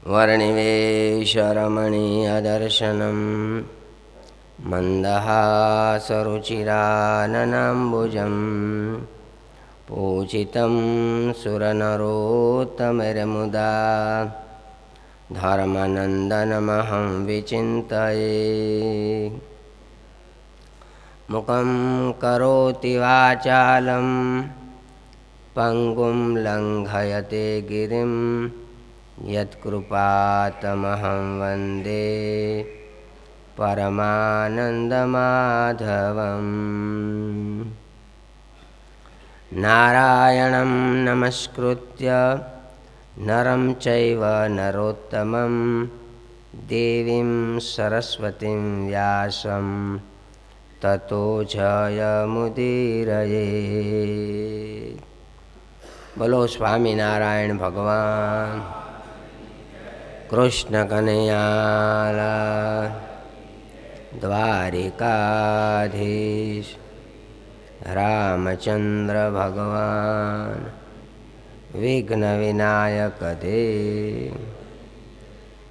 वर्णिवेशरमणीयदर्शनं मन्दहासरुचिराननाम्बुजं पूजितं सुरनरोत्तमैर्मुदा धर्मनन्दनमहं विचिन्तये। मुखं करोति वाचालं पंगुं लंघयते गिरिं यत्कृपातमहं वन्दे परमानन्दमाधवम्। नारायणं नमस्कृत्य नरं चैव नरोत्तमं देवीं सरस्वतीं व्यासं ततो जयमुदीरये। बोलो स्वामीनारायण भगवान कृष्ण कन्हैया द्वारिकाधीश रामचंद्र भगवान विघ्न विनायक दे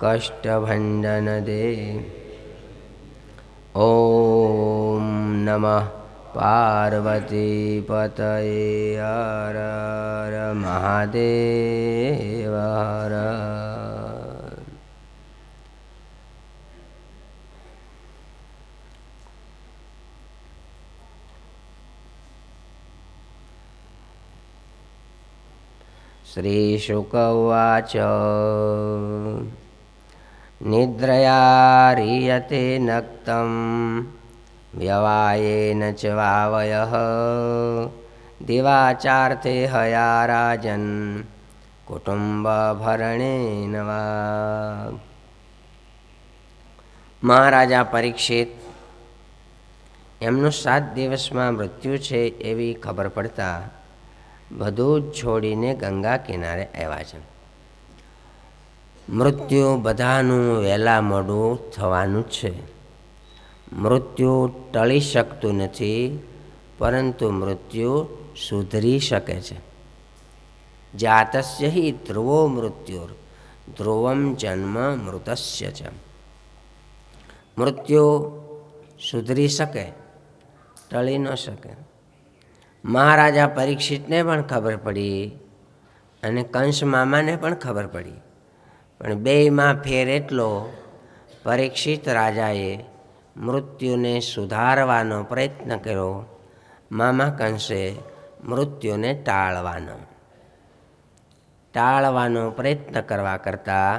कष्टभंजन दे। ओम नमः पार्वती पतये हर हर महादेव हर। श्रीशुक उवाच निद्रया ह्रियते नक्तं व्यवायेन च वावयः दिवाचार्थे हया राजन् कुटुंबभरणेन वा। મહારાજા પરીક્ષિત એમનું 7 દિવસમાં મૃત્યુ છે એવી ખબર પડતા બધું જ છોડીને ગંગા કિનારે આવ્યા છે. મૃત્યુ બધાનું વહેલા મોડું થવાનું છે. મૃત્યુ ટળી શકતું નથી, પરંતુ મૃત્યુ સુધરી શકે છે. જાતસ્ય હિ ધ્રુવો મૃત્યુર ધ્રુવમ જન્મ મૃતસ્ય ચ. મૃત્યુ સુધરી શકે, ટળી ન શકે. મહારાજા પરીક્ષિતને પણ ખબર પડી અને કંસ મામાને પણ ખબર પડી, પણ બેયમાં ફેર એટલો, પરીક્ષિત રાજાએ મૃત્યુને સુધારવાનો પ્રયત્ન કર્યો, મામા કંસે મૃત્યુને ટાળવાનો પ્રયત્ન કરવા કરતાં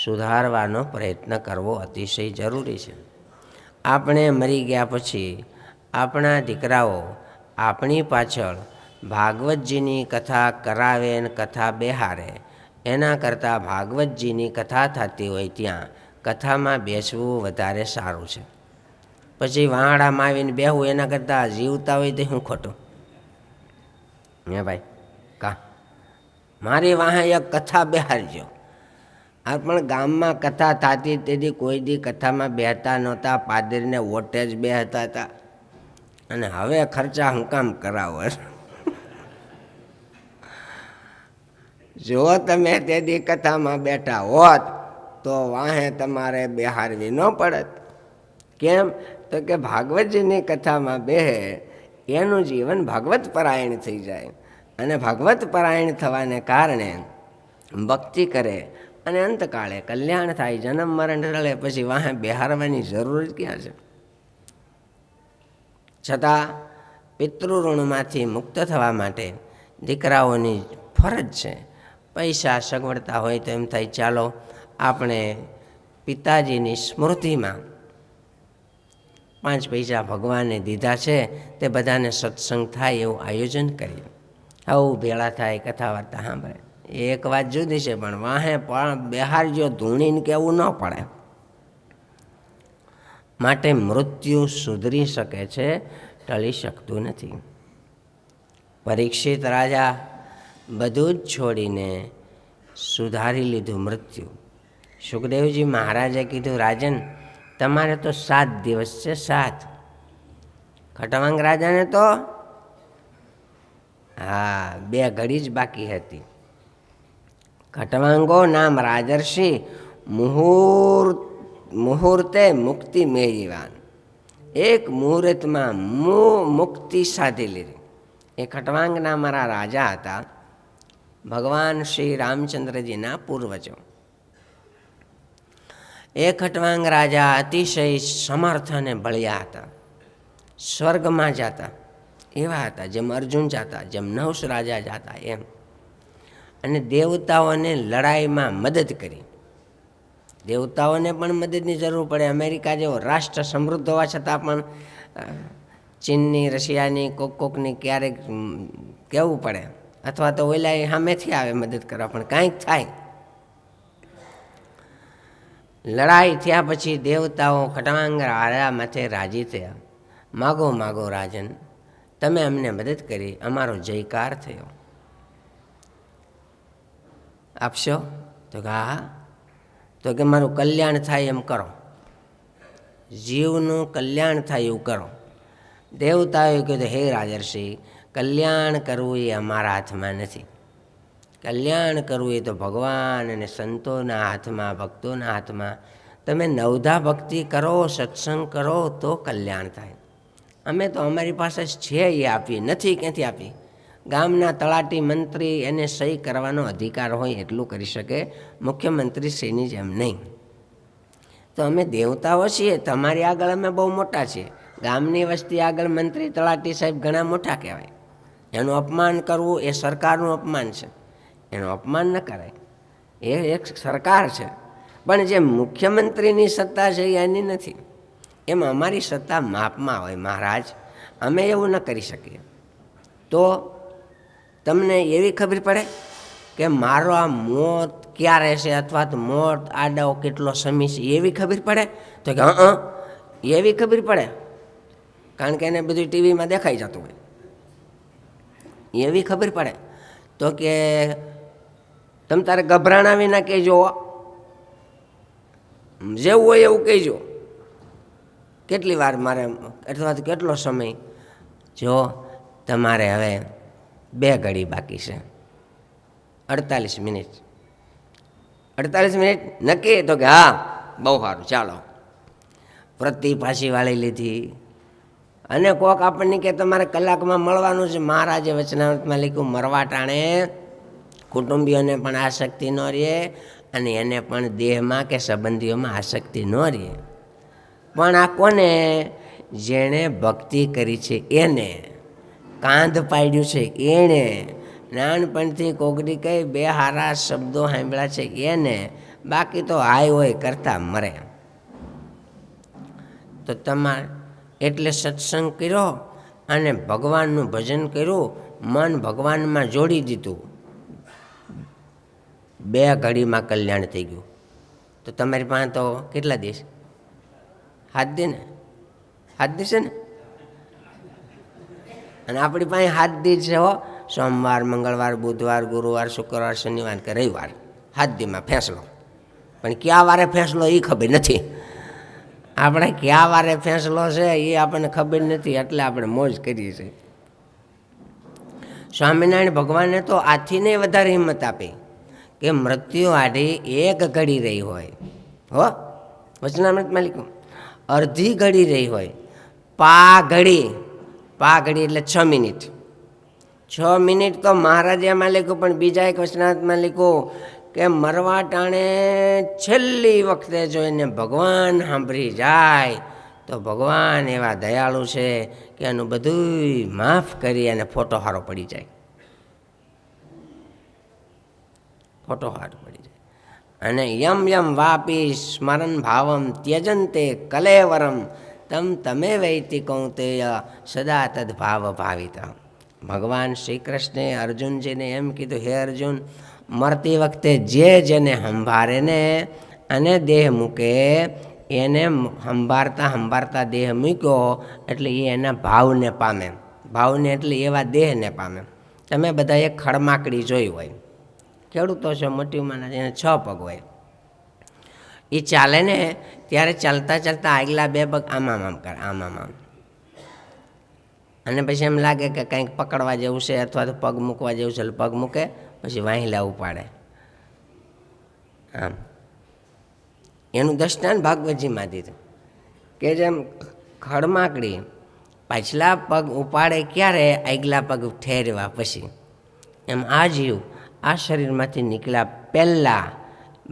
સુધારવાનો પ્રયત્ન કરવો અતિશય જરૂરી છે. આપણે મરી ગયા પછી આપણા દીકરાઓ આપણી પાછળ ભાગવતજીની કથા કરાવે અને કથા બેહારે, એના કરતાં ભાગવતજીની કથા થતી હોય ત્યાં કથામાં બેસવું વધારે સારું છે. પછી વાંહડામાં આવીને બેહવું એના કરતાં જીવતા હોય તો શું ખોટું? હે ભાઈ, કા મારી વાહે એક કથા બેહારજો. આ પણ ગામમાં કથા થતી તેથી કોઈ દી કથામાં બેહતા નહોતા, પાદરીને વોટે જ બેહતા હતા, અને હવે ખર્ચા હું કામ કરાવો? જો તમે તે દી કથામાં બેઠા હોત તો વાહે તમારે બેહારવી ન પડત. કેમ? તો કે ભાગવતજીની કથામાં બેહે એનું જીવન ભાગવત પરાયણ થઈ જાય, અને ભાગવત પરાયણ થવાને કારણે ભક્તિ કરે અને અંતકાળે કલ્યાણ થાય. જન્મ મરણ ટળે પછી વાહે બેહારવાની જરૂર જ ક્યાં છે? છતાં પિતૃઋણમાંથી મુક્ત થવા માટે દીકરાઓની ફરજ છે. પૈસા સગવડતા હોય તો એમ થાય ચાલો આપણે પિતાજીની સ્મૃતિમાં 5 પૈસા ભગવાને દીધા છે તે બધાને સત્સંગ થાય એવું આયોજન કરીએ. આવું ભેળા થાય, કથા વાર્તા સાંભળે. એક વાત જુદી છે, પણ વાહે પણ બેહારજો ધૂણીને કેવું ન પડે. માટે મૃત્યુ સુધરી શકે છે, ટળી શકતું નથી. પરીક્ષિત રાજા બધું જ છોડીને સુધારી લીધું મૃત્યુ. સુખદેવજી મહારાજે કીધું, રાજન તમારે તો 7 દિવસ છે, 7. ખટવાંગ રાજાને તો 2 ઘડી જ બાકી હતી. ખટવાંગો નામ રાજર્ષિ મુહૂર્તે મુક્તિ મેળવાન. એક મુહૂર્તમાં મુક્તિ સાધી લીધી. એ ખટવાંગના મારા રાજા હતા, ભગવાન શ્રી રામચંદ્રજીના પૂર્વજો. એ ખટવાંગ રાજા અતિશય સમર્થ અને બળિયા હતા, સ્વર્ગમાં જતા એવા હતા, જેમ અર્જુન જતા, જેમ નહુષ રાજા જતા એમ. અને દેવતાઓને લડાઈમાં મદદ કરી. દેવતાઓને પણ મદદની જરૂર પડે. અમેરિકા જેવો રાષ્ટ્ર સમૃદ્ધ હોવા છતાં પણ ચીનની, રશિયાની, કોકની ક્યારેક કહેવું પડે, અથવા તો ઓલા સામેથી આવે મદદ કરવા, પણ કાંઈક થાય. લડાઈ થયા પછી દેવતાઓ ખટવાંગ રાજા માથે રાજી થયા. માગો માગો રાજન, તમે અમને મદદ કરી, અમારો જયકાર થયો, આપશો? તો કે હા. તો કે મારું કલ્યાણ થાય એમ કરો, જીવનું કલ્યાણ થાય એવું કરો. દેવતાઓએ કીધું, હે રાજર્ષિ, કલ્યાણ કરવું એ અમારા હાથમાં નથી. કલ્યાણ કરવું એ તો ભગવાન અને સંતોના હાથમાં, ભક્તોના હાથમાં. તમે નવધા ભક્તિ કરો, સત્સંગ કરો તો કલ્યાણ થાય. અમે તો અમારી પાસે છે એ આપીએ, નથી ક્યાંથી આપી? ગામના તલાટી મંત્રી એને સહી કરવાનો અધિકાર હોય એટલું કરી શકે, મુખ્યમંત્રી શ્રીની જેમ નહીં. તો અમે દેવતાઓ છીએ, તમારી આગળ અમે બહુ મોટા છીએ. ગામની વસ્તી આગળ મંત્રી તલાટી સાહેબ ઘણા મોટા કહેવાય. એનું અપમાન કરવું એ સરકારનું અપમાન છે, એનું અપમાન ન કરાય. એ એક સરકાર છે, પણ જે મુખ્યમંત્રીની સત્તા છે એની નથી. એમ અમારી સત્તા માપમાં હોય. મહારાજ, અમે એવું ન કરી શકીએ. તો તમને એવી ખબર પડે કે મારો આ મોત ક્યારે છે, અથવા તો મોત આડાઓ કેટલો સમય છે, એવી ખબર પડે? તો કે એવી ખબર પડે, કારણ કે એને બધું ટીવીમાં દેખાઈ જતું હોય. એવી ખબર પડે. તો કે તમે તારે ગભરાણા વિના કહેજો, જેવું હોય એવું કહેજો. કેટલી વાર મારે, અથવા તો કેટલો સમય? જો તમારે હવે 2 ઘડી બાકી છે, 48 મિનિટ. 48 મિનિટ નક્કી? તો કે હા, બહુ સારું, ચાલો. પ્રતિ પાછી વાળી લીધી. અને કોક આપણને કે તમારે કલાકમાં મળવાનું છે. મહારાજે વચનામૃતમાં લખ્યું, મરવા ટાણે કુટુંબીઓને પણ આસક્તિ ન રહે, અને એને પણ દેહમાં કે સંબંધીઓમાં આસક્તિ ન રહે. પણ આ કોને? જેણે ભક્તિ કરી છે એને, કાંધ પાડ્યું છે એને, નાનપણથી કોગડી કઈ 2 હારા શબ્દો સાંભળ્યા છે એને. બાકી તો હાય હોય કરતા મરે. તો તમારે એટલે સત્સંગ કર્યો અને ભગવાનનું ભજન કર્યું, મન ભગવાનમાં જોડી દીધું, 2 ઘડીમાં કલ્યાણ થઈ ગયું. તો તમારી પાસે તો કેટલા દિવસ? 7 દી ને? 7 દિવસે ને? અને આપણી પાસે 7 દિવસ છે હો. સોમવાર, મંગળવાર, બુધવાર, ગુરુવાર, શુક્રવાર, શનિવાર કે રવિવાર. 7 દીમાં ફેંસલો. પણ કયા વારે ફેંસલો એ ખબર નથી. આપણે કયા વારે ફેંસલો છે એ આપણને ખબર નથી, એટલે આપણે મોજ કરીએ છીએ. સ્વામિનારાયણ ભગવાને તો આથીને વધારે હિંમત આપી કે મૃત્યુ આડી 1 ઘડી રહી હોય, હો વચનામૃતમાં લખ્યું, અડધી ઘડી રહી હોય. પા ઘડી એટલે 6 મિનિટ. 6 મિનિટ તો મહારાજે એમાં લખ્યું, પણ બીજા એક વચનામૃતમાં લખ્યું કે મરવા ટાણે છેલ્લી વખતે જો એને ભગવાન સાંભળી જાય તો ભગવાન એવા દયાળુ છે કે એનું બધું માફ કરી અને ફોટો હારો પડી જાય. ફોટો હારો પડી જાય. અને યમ યમ વાપી સ્મરણ ભાવમ ત્યજંતે કલેવરમ તમે વૈતી કૌંતેય સદા તદભાવ ભાવિતા. ભગવાન શ્રી કૃષ્ણે અર્જુનજીને એમ કીધું, હે અર્જુન, મરતી વખતે જેને સંભાળે ને અને દેહ મૂકે, એને સંભાળતા દેહ મૂક્યો એટલે એ એના ભાવને પામે. ભાવને એટલે એવા દેહને પામે. તમે બધાએ ખડમાકડી જોઈ હોય, ખેડૂતો છે મોટી ઉંમરના, એને 6 પગ હોય. એ ચાલે ને ત્યારે ચાલતા ચાલતા આગલા 2 પગ આમ કરે, આમ. અને પછી એમ લાગે કે કંઈક પકડવા જેવું છે અથવા તો પગ મૂકવા જેવું છે, પગ મૂકે, પછી વાહિલા ઉપાડે. આમ એનું દૃષ્ટાંત ભાગવતજીમાં દીધું કે જેમ ખડમાકડી પાછલા પગ ઉપાડે ક્યારે, આગલા પગ ઠેરવા પછી, એમ આ જીવ આ શરીરમાંથી નીકળ્યા પહેલાં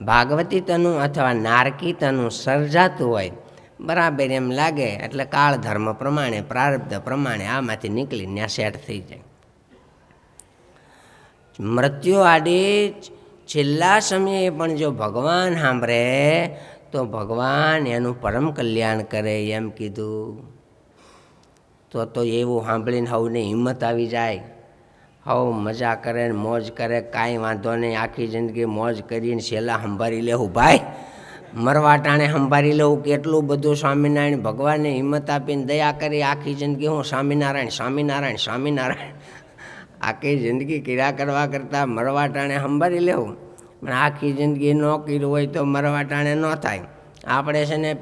ભાગવતી તનું અથવા નારકી તનું સર્જાતું હોય બરાબર એમ લાગે એટલે કાળ ધર્મ પ્રમાણે પ્રારબ્ધ પ્રમાણે આમાંથી નીકળી ત્યાં સેટ થઈ જાય. મૃત્યુ આડી છેલ્લા સમયે પણ જો ભગવાન સાંભળે તો ભગવાન એનું પરમ કલ્યાણ કરે એમ કીધું. તો એવું સાંભળીને હવને હિંમત આવી જાય, હવ મજા કરે ને મોજ કરે, કાંઈ વાંધો નહીં, આખી જિંદગી મોજ કરીને છેલ્લા સંભાળી લેવું. ભાઈ મરવા ટાણે સંભાળી લેવું કેટલું બધું. સ્વામિનારાયણ ભગવાનને હિંમત આપીને દયા કરી આખી જિંદગી હું સ્વામિનારાયણ સ્વામિનારાયણ સ્વામિનારાયણ આખી જિંદગી ક્રિયા કરવા કરતાં મરવા ટાણે સંભાળી લેવું. પણ આખી જિંદગી ન કર્યું હોય તો મરવા ટાણે ન થાય. આપણે છે ને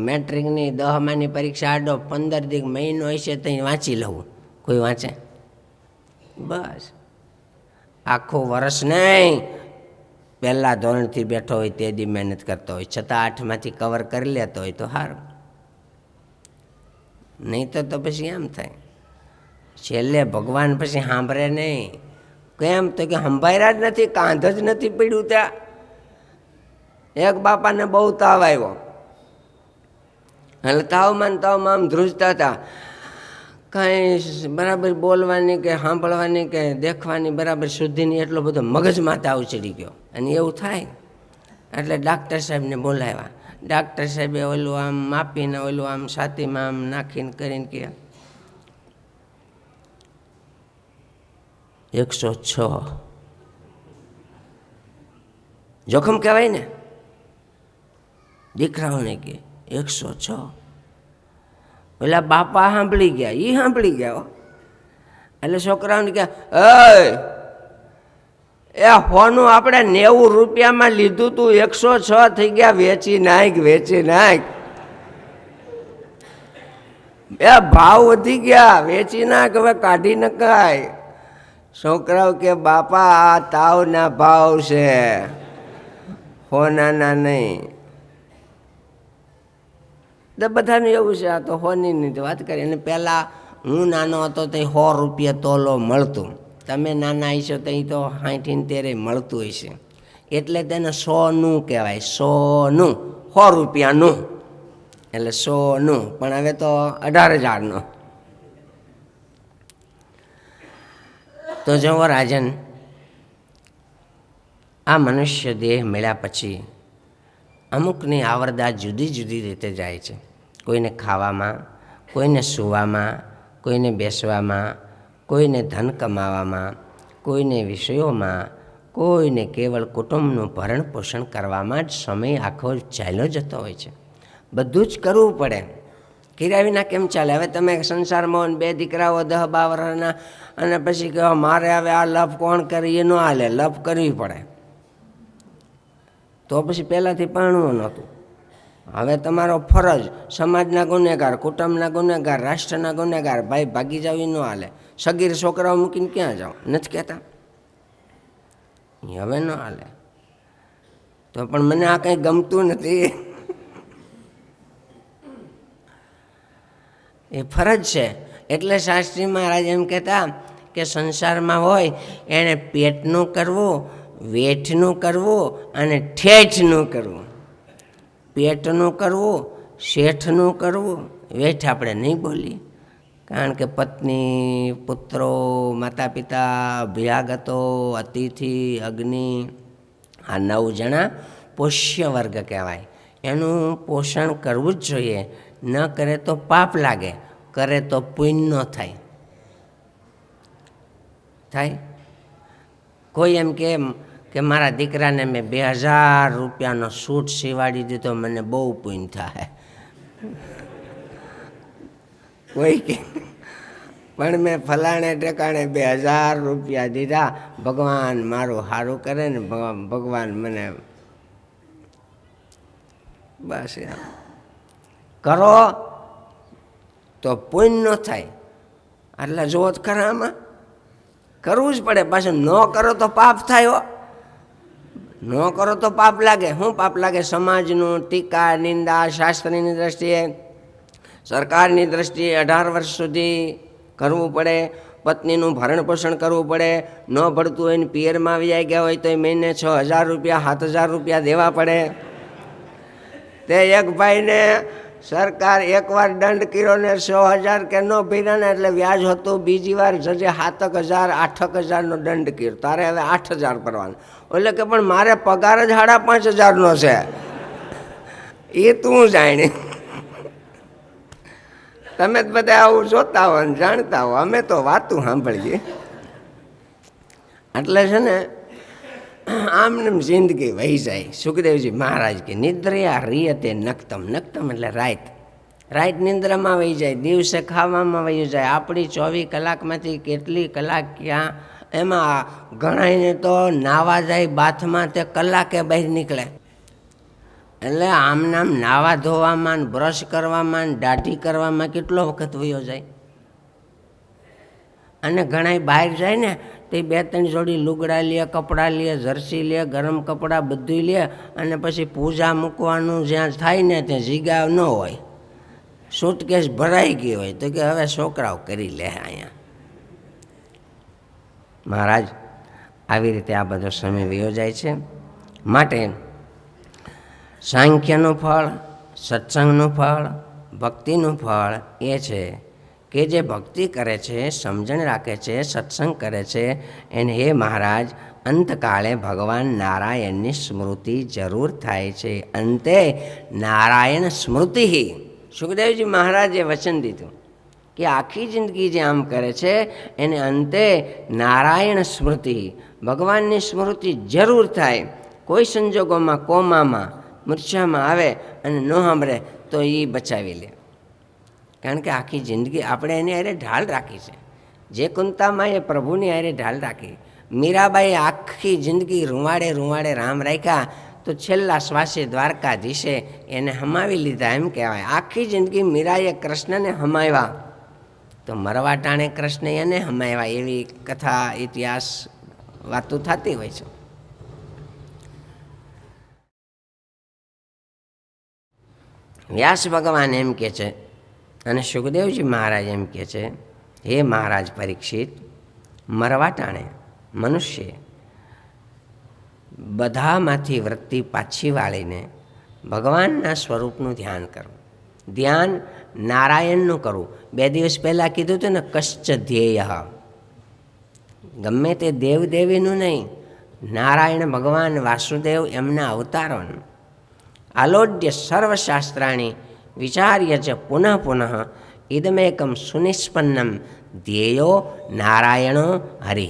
મેટ્રિકની 10માની પરીક્ષા આડો 15 દી મહિનો હશે તો વાંચી લઉં. કોઈ વાંચે? બસ આખું વર્ષ નહીં, પહેલાં ધોરણથી બેઠો હોય તે દી મહેનત કરતો હોય, છતાં 8માંથી કવર કરી લેતો હોય તો સારું. નહીં તો પછી એમ થાય છેલ્લે ભગવાન પછી સાંભળે નહીં. કેમ તો કે સંભાળ્યા જ નથી, કાંધ જ નથી પડ્યું. ત્યાં એક બાપાને બહુ તાવ આવ્યો, એટલે તાવમાં આમ ધ્રુજતા હતા, કાંઈ બરાબર બોલવાની કે સાંભળવાની કે દેખવાની બરાબર શુદ્ધિની એટલો બધો મગજમાં તાવ ચડી ગયો. અને એવું થાય એટલે ડાક્ટર સાહેબને બોલાવ્યા. ડાક્ટર સાહેબે ઓલું આમ માપીને ઓલું આમ છાતીમાં આમ નાખીને કરીને કે 106 જોખમ કહેવાય ને. દીકરાઓને કે 106. પેલા બાપા સાંભળી ગયા, એ સાંભળી ગયા. એટલે છોકરાઓને કે એ હોનું આપણે 90 રૂપિયામાં લીધું તું, 106 થઈ ગયા, વેચી નાખ વેચી નાખ. એ ભાવ વધી ગયા, વેચી નાખ, હવે કાઢી નખાય. છોકરાઓ કે બાપા આ તાવના ભાવ છે, હોનાના નહીં. તો બધાનું એવું છે. આ તો હોની વાત કરી. અને પહેલાં હું નાનો હતો તો 100 રૂપિયા તોલો મળતું. તમે નાના હશો તો એ તો 60-70 મળતું હશે. એટલે તેને 100નું કહેવાય. 100નું, 100 રૂપિયાનું એટલે 100નું. પણ હવે તો 18,000નું. તો જુઓ રાજન, આ મનુષ્ય દેહ મળ્યા પછી અમુકની આવરદા જુદી જુદી રીતે જાય છે. કોઈને ખાવામાં, કોઈને સૂવામાં, કોઈને બેસવામાં, કોઈને ધન કમાવામાં, કોઈને વિષયોમાં, કોઈને કેવળ કુટુંબનું ભરણ પોષણ કરવામાં જ સમય આખો ચાલ્યો જતો હોય છે. બધું જ કરવું પડે. કર્યા વિના કેમ ચાલે? હવે તમે સંસારમાં 2 દીકરાઓ 10-12 વર્ષના અને પછી કહો મારે હવે આ લફ કોણ કરે, એ ન હાલે, લફ કરવી પડે. તો પછી પહેલાંથી પાણવું નહોતું. હવે તમારો ફરજ, સમાજના ગુનેગાર, કુટુંબના ગુનેગાર, રાષ્ટ્રના ગુનેગાર, ભાઈ ભાગી જાવ એ ન હાલે. સગીર છોકરાઓ મૂકીને ક્યાં જાઓ? નથી કહેતા? હવે ન હાલે. તો પણ મને આ કંઈ ગમતું નથી. એ ફરજ છે. એટલે શાસ્ત્રી મહારાજ એમ કહેતા કે સંસારમાં હોય એણે પેટનું કરવું, વેઠનું કરવું અને ઠેઠનું કરવું. પેટનું કરવું, શેઠનું કરવું, વેઠ આપણે નહીં બોલીએ. કારણ કે પત્ની, પુત્રો, માતા પિતા, અભ્યાગતો, અતિથિ, અગ્નિ, આ 9 જણા પોષ્ય વર્ગ કહેવાય. એનું પોષણ કરવું જ જોઈએ. ન કરે તો પાપ લાગે, કરે તો પુણ્ય થાય. થાય. કોઈ એમ કે મારા દીકરાને મેં 2000 રૂપિયાનો સૂટ સીવાડી દીધો, મને બહુ પુણ્ય થાય. કોઈ કે પણ મેં ફલાણે ઠેકાણે 2000 રૂપિયા દીધા, ભગવાન મારું સારું કરે ને ભગવાન મને બસ કરો તો પુણ્ય થાય. એટલે જોત ખરા આમાં કરવું જ પડે. પાછું ન કરો તો પાપ થાય. ન કરો તો પાપ લાગે. શું પાપ લાગે? સમાજનું ટીકા નિંદા, શાસ્ત્રની દ્રષ્ટિએ, સરકારની દ્રષ્ટિએ 18 વર્ષ સુધી કરવું પડે, પત્નીનું ભરણ પોષણ કરવું પડે, ન ભળતું હોય ને પિયરમાં વ્યાઈ ગયા હોય તો મહિને 6,000 રૂપિયા 7,000 રૂપિયા દેવા પડે. તે એક ભાઈને સરકાર એકવાર દંડ કર્યો ને 100,000 કે ન ભર્યા ને એટલે વ્યાજ હતું, બીજી વાર જજે 7,000 8,000નો દંડ કર્યો, તારે હવે 8,000 ભરવાનો. એટલે કે પણ મારે પગાર જ 5,500નો છે. એ તું જાણી, તમે જ બધા આવું જોતા હો ને જાણતા હો, અમે તો વાતું સાંભળીએ. એટલે છે ને આમને જિંદગી વહી જાય. સુખદેવજી મહારાજ કે નિદ્રયા રિયતે નક્તમ. નક્તમ એટલે રાત. રાત નિંદ્રામાં વહી જાય, દિવસે ખાવામાં વહી જાય. આપણી 24 કલાકમાંથી કેટલી કલાક ક્યાં? એમાં ઘણાને તો નાવા જાય બાથમાં તે કલાકે બહાર નીકળે. એટલે આમનામ નાવા ધોવામાં, બ્રશ કરવામાં, દાઢી કરવામાં કેટલો વખત વયો જાય. અને ઘણા બહાર જાય ને તે 2-3 જોડી લુગડા લે, કપડાં લે, જર્સી લે, ગરમ કપડાં બધું લે, અને પછી પૂજા મૂકવાનું જ્યાં થાય ને ત્યાં જીગા ન હોય, સૂટકેસ ભરાઈ ગઈ હોય, તો કે હવે છોકરાઓ કરી લે. અહીંયા મહારાજ આવી રીતે આ બધો સમય વયો જાય છે. માટે સાંખ્યનું ફળ, સત્સંગનું ફળ, ભક્તિનું ફળ એ છે કે જે ભક્તિ કરે છે, સમજણ રાખે છે, સત્સંગ કરે છે, એને હે મહારાજ અંતકાળે ભગવાન નારાયણની સ્મૃતિ જરૂર થાય છે. અંતે નારાયણ સ્મૃતિ. સુખદેવજી મહારાજે વચન દીધું કે આખી જિંદગી જે આમ કરે છે એને અંતે નારાયણ સ્મૃતિ, ભગવાનની સ્મૃતિ જરૂર થાય. કોઈ સંજોગોમાં કોમામાં મૂર્છામાં આવે અને ન સાંભળે તો એ બચાવી લે. કારણ કે આખી જિંદગી આપણે એની હારે ઢાલ રાખી છે. જે કુંતામાં એ પ્રભુની હારે ઢાલ રાખી. મીરાબાઈએ આખી જિંદગી રૂવાડે રામ રાખ્યા, તો છેલ્લા શ્વાસે દ્વારકાધીશે એને હમાવી લીધા એમ કહેવાય. આખી જિંદગી મીરાએ કૃષ્ણને હમાવ્યા, તો મરવા ટાણે કૃષ્ણ એને હમાવ્યા, એવી કથા ઇતિહાસ વાતો થતી હોય છે. વ્યાસ ભગવાન એમ કહે છે અને સુખદેવજી મહારાજ એમ કહે છે, હે મહારાજ પરીક્ષિત, મરવા ટાણે મનુષ્ય બધામાંથી વૃત્તિ પાછી વાળીને ભગવાનના સ્વરૂપનું ધ્યાન કરવું. ધ્યાન નારાયણનું કરવું. 2 દિવસ પહેલાં કીધું હતું ને, કશ્ચ ધ્યેય. ગમે તે દેવદેવીનું નહીં, નારાયણ ભગવાન વાસુદેવ એમના અવતારોનું. આલોડ્ય સર્વશાસ્ત્રાણી વિચાર્ય ચ પુનઃ પુનઃ ઇદમેકમ સુનિષ્પન્નમ ધ્યેયો નારાયણો હરિ.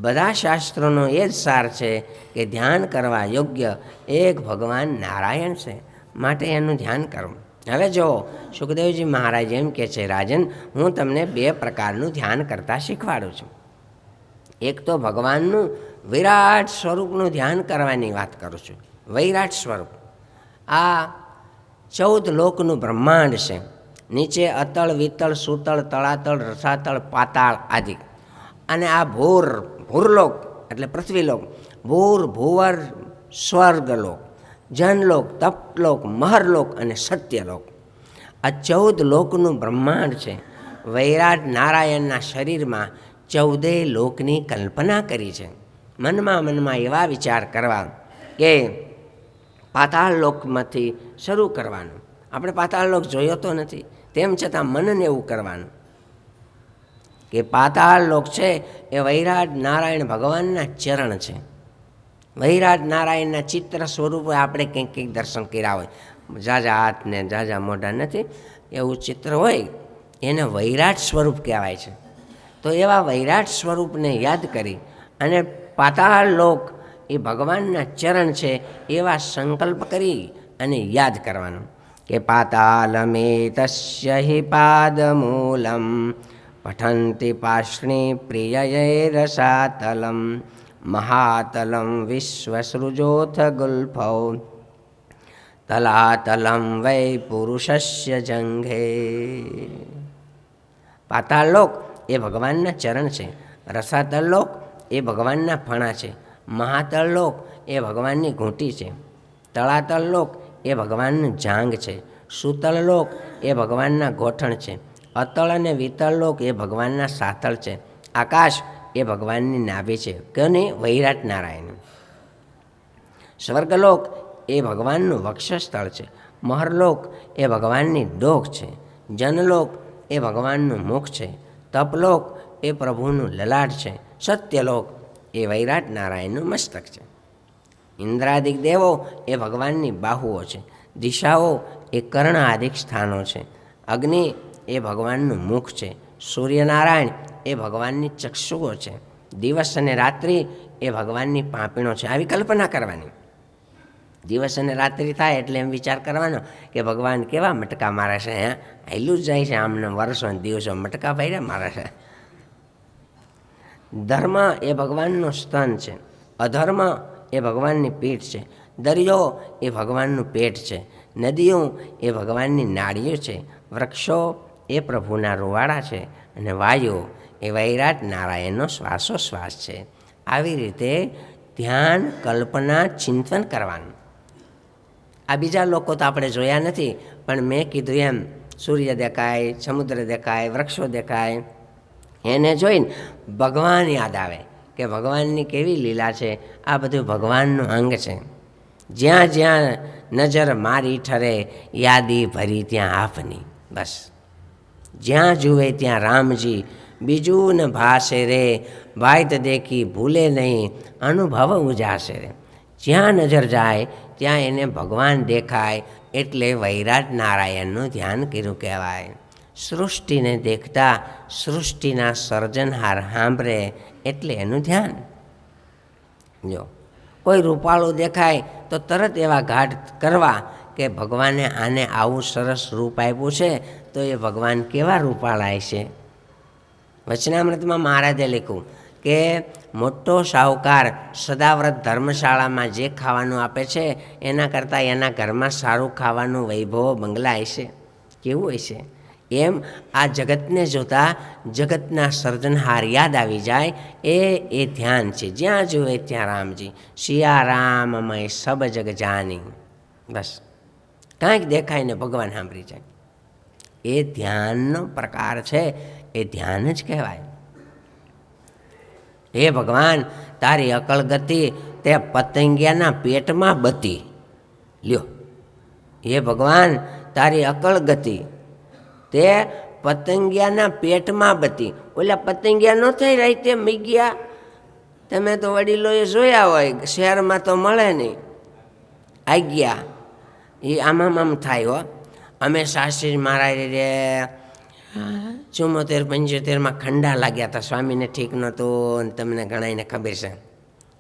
બધા શાસ્ત્રોનો એ જ સાર છે કે ધ્યાન કરવા યોગ્ય એક ભગવાન નારાયણ છે, માટે એનું ધ્યાન કરવું. હવે જો સુખદેવજી મહારાજ એમ કહે છે, રાજન હું તમને 2 પ્રકારનું ધ્યાન કરતાં શીખવાડું છું. એક તો ભગવાનનું વિરાટ સ્વરૂપનું ધ્યાન કરવાની વાત કરું છું. વિરાટ સ્વરૂપ આ 14 લોકનું બ્રહ્માંડ છે. નીચે અતળ, વિતળ, સુતળ, તળાતળ, રસાતળ, પાતાળ આદિ. અને આ ભૂરલોક એટલે પૃથ્વીલોક, ભૂર, ભૂવર, સ્વર્ગલોક, જનલોક, તપલોક, મહરલોક અને સત્યલોક. આ 14 લોકનું બ્રહ્માંડ છે. વૈરાટ નારાયણના શરીરમાં 14 લોકની કલ્પના કરી છે. મનમાં એવા વિચાર કરવા કે પાતાળ લોકમાંથી શરૂ કરવાનું. આપણે પાતાળ લોક જોયો તો નથી, તેમ છતાં મનને એવું કરવાનું કે પાતાળ લોક છે એ વૈરાટ નારાયણ ભગવાનના ચરણ છે. વૈરાટ નારાયણના ચિત્ર સ્વરૂપે આપણે કંઈક દર્શન કર્યા હોય, ઝાઝા હાથ ને ઝાઝા મોઢા નથી, એવું ચિત્ર હોય, એને વૈરાટ સ્વરૂપ કહેવાય છે. તો એવા વૈરાટ સ્વરૂપને યાદ કરી અને પાતાળ લોક એ ભગવાનના ચરણ છે એવા સંકલ્પ કરી અને યાદ કરવાનું કે પાતાલમેતસ્ય હિ પાદમૂલમ પઠંતિ પાર્ષ્ણી પ્રિયયે રસાતલમ મહાતલમ વિશ્વસૃજોથ ગુલ્ફૌ તલાતલમ વૈ પુરુષસ્ય જંઘે. પાતાળ લોક એ ભગવાનના ચરણ છે, રસાતલ લોક એ ભગવાનના ફણા છે, મહાતળ લોક એ ભગવાનની ઘૂંટી છે, તળાતળ લોક એ ભગવાનનું જાંઘ છે, સુતળ લોક એ ભગવાનના ગોઠણ છે, અતળ અને વિતળ લોક એ ભગવાનના સાથળ છે, આકાશ એ ભગવાનની નાભી છે, કોની? વૈરાટ નારાયણ. સ્વર્ગલોક એ ભગવાનનું વક્ષસ્થળ છે, મહરલોક એ ભગવાનની ડોક છે, જનલોક એ ભગવાનનું મુખ છે, તપલોક એ પ્રભુનું લલાટ છે, સત્યલોક એ વૈરાટ નારાયણનું મસ્તક છે. ઇન્દ્રાદિક દેવો એ ભગવાનની બાહુઓ છે, દિશાઓ એ કર્ણ આદિક સ્થાનો છે, અગ્નિ એ ભગવાનનું મુખ છે, સૂર્યનારાયણ એ ભગવાનની ચક્ષુઓ છે, દિવસ અને રાત્રિ એ ભગવાનની પાંપીણો છે. આવી કલ્પના કરવાની. દિવસ અને રાત્રિ થાય એટલે એમ વિચાર કરવાનો કે ભગવાન કેવા મટકા મારે છે, હેલું જ જાય છે, આમને વર્ષો દિવસો મટકા ભાઈ મારે છે. ધર્મ એ ભગવાનનો સ્તન છે, અધર્મ એ ભગવાનની પીઠ છે, દરિયો એ ભગવાનનું પેટ છે, નદીઓ એ ભગવાનની નાળીઓ છે, વૃક્ષો એ પ્રભુના રૂવાડા છે, અને વાયુ એ વૈરાટ નારાયણનો શ્વાસોશ્વાસ છે. આવી રીતે ધ્યાન, કલ્પના, ચિંતન કરવાનું. આ બીજા લોકો તો આપણે જોયા નથી, પણ મેં કીધું એમ સૂર્ય દેખાય, સમુદ્ર દેખાય, વૃક્ષો દેખાય, એને જોઈને ભગવાન યાદ આવે કે ભગવાનની કેવી લીલા છે. આ બધું ભગવાનનું અંગ છે. જ્યાં જ્યાં નજર મારી ઠરે, યાદી ભરી ત્યાં આપની. બસ જ્યાં જુએ ત્યાં રામજી, બીજું ન ભાષે રે, ભાઈ તો દેખી ભૂલે નહીં, અનુભવ ઉજાશે રે. જ્યાં નજર જાય ત્યાં એને ભગવાન દેખાય, એટલે વૈરાટ નારાયણનું ધ્યાન કર્યું કહેવાય. સૃષ્ટિને દેખતા સૃષ્ટિના સર્જનહાર સાંભળે, એટલે એનું ધ્યાન. જો કોઈ રૂપાળું દેખાય તો તરત એવા ઘાટ કરવા કે ભગવાને આને આવું સરસ રૂપ આપ્યું છે, તો એ ભગવાન કેવા રૂપાળા છે. વચનામૃતમાં મહારાજે લખ્યું કે મોટો શાહુકાર સદાવ્રત ધર્મશાળામાં જે ખાવાનું આપે છે એના કરતાં એના ઘરમાં સારું ખાવાનું વૈભવ બંગલા હશે. કેવું હશે? એમ આ જગતને જોતા જગતના સર્જનહાર યાદ આવી જાય, એ ધ્યાન છે. જ્યાં જુએ ત્યાં રામજી, સિયા રામમય સબ જગ જાની. બસ કાંઈક દેખાય ને ભગવાન સાંભળી જાય. એ ધ્યાનનો પ્રકાર છે, એ ધ્યાન જ કહેવાય. હે ભગવાન, તારી અકળ ગતિ તે પતંગિયાના પેટમાં બતી. લ્યો, હે ભગવાન, તારી અકળ ગતિ તે પતંગિયાના પેટમાં બતી. ઓલા પતંગિયા ન થઈ રહી તે મી ગયા. તમે તો વડીલોએ જોયા હોય, શહેરમાં તો મળે નહીં. આ ગયા એ આમ થાય હો. અમે શાસ્ત્રી મહારાજ રે 74-75માં ખંડા લાગ્યા હતા. સ્વામીને ઠીક નહોતું, તમને ઘણાઈને ખબર છે.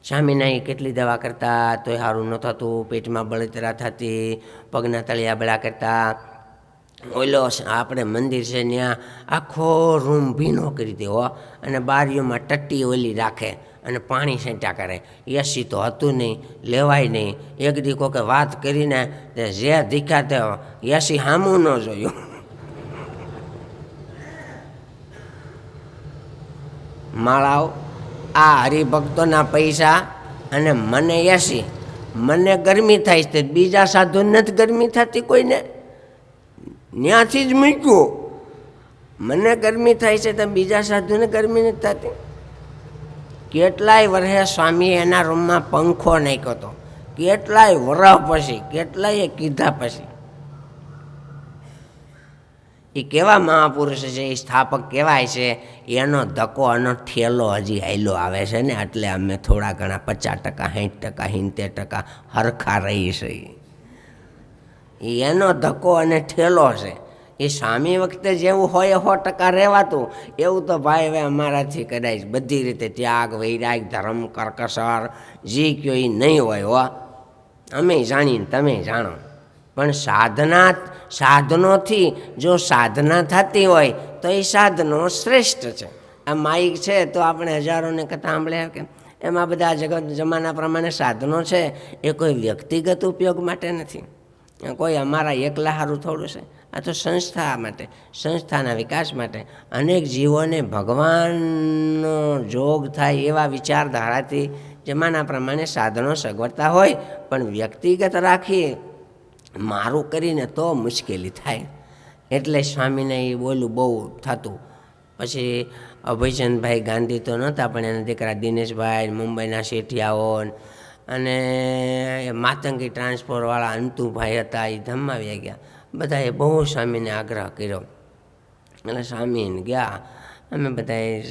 સ્વામીને કેટલી દવા કરતા તોય સારું ન થતું, પેટમાં બળતરા થતી, પગના તળિયા બળા કરતા. ઓલો આપણે મંદિર છે ત્યાં આખો રૂમ ભીનો કરી દે હો, અને બારીઓમાં ટટ્ટી ઓલી રાખે અને પાણી છાંટ્યા કરે. એસી તો હતું નહીં, લેવાય નહીં. એક દી કોકે વાત કરીને તે જે દીખા તે એસી સામું ન જોયું. માળાઓ આ હરિભક્તોના પૈસા અને મને એસી. મને ગરમી થાય છે, બીજા સાધુ નથી ગરમી થતી કોઈને, ત્યાંથી જ મૂક્યું. મને ગરમી થાય છે તો બીજા સાધુને ગરમી નથી થતી. કેટલાય વર્ષે સ્વામીએ એના રૂમમાં પંખો નાખ્યો હતો, કેટલાય વર્ષ પછી, કેટલાય કીધા પછી. એ કેવા મહાપુરુષ છે, એ સ્થાપક કહેવાય છે. એનો ધક્કો અને ઠેલો હજી હાઈલો આવે છે ને, એટલે અમે થોડા ઘણા 50%, 60%, 70% હરખા રહી છે. એનો ધક્કો અને ઠેલો છે. એ સ્વામી વખતે જેવું હોય 100% રહેવાતું, એવું તો ભાઈ હવે અમારાથી કદાચ બધી રીતે ત્યાગ, વૈરાગ, ધર્મ, કરકસર જે કયો એ નહીં હોય હો. અમે જાણીને તમે જાણો. પણ સાધનોથી જો સાધના થતી હોય તો એ સાધનો શ્રેષ્ઠ છે. આ માઇક છે તો આપણે હજારોને કથા સાંભળ્યા કે એમાં બધા જગત જમાના પ્રમાણે સાધનો છે, એ કોઈ વ્યક્તિગત ઉપયોગ માટે નથી, કોઈ અમારા એકલા સારું થોડું છે. આ તો સંસ્થા માટે, સંસ્થાના વિકાસ માટે, અનેક જીવોને ભગવાનનો જોગ થાય એવા વિચારધારાથી જમાના પ્રમાણે સાધનો સગવડતા હોય, પણ વ્યક્તિગત રાખી મારું કરીને તો મુશ્કેલી થાય. એટલે સ્વામીને એ બોલું બહુ થતું. પછી અભયચંદભાઈ ગાંધી તો નહોતા, પણ એના દીકરા દિનેશભાઈ, મુંબઈના શેઠિયાઓ અને માતંગી ટ્રાન્સપોર્ટવાળા અંતુભાઈ હતા, એ ધમ્માવ્યા ગયા. બધાએ બહુ સ્વામીને આગ્રહ કર્યો. એટલે સ્વામીને ગયા. અમે બધાએ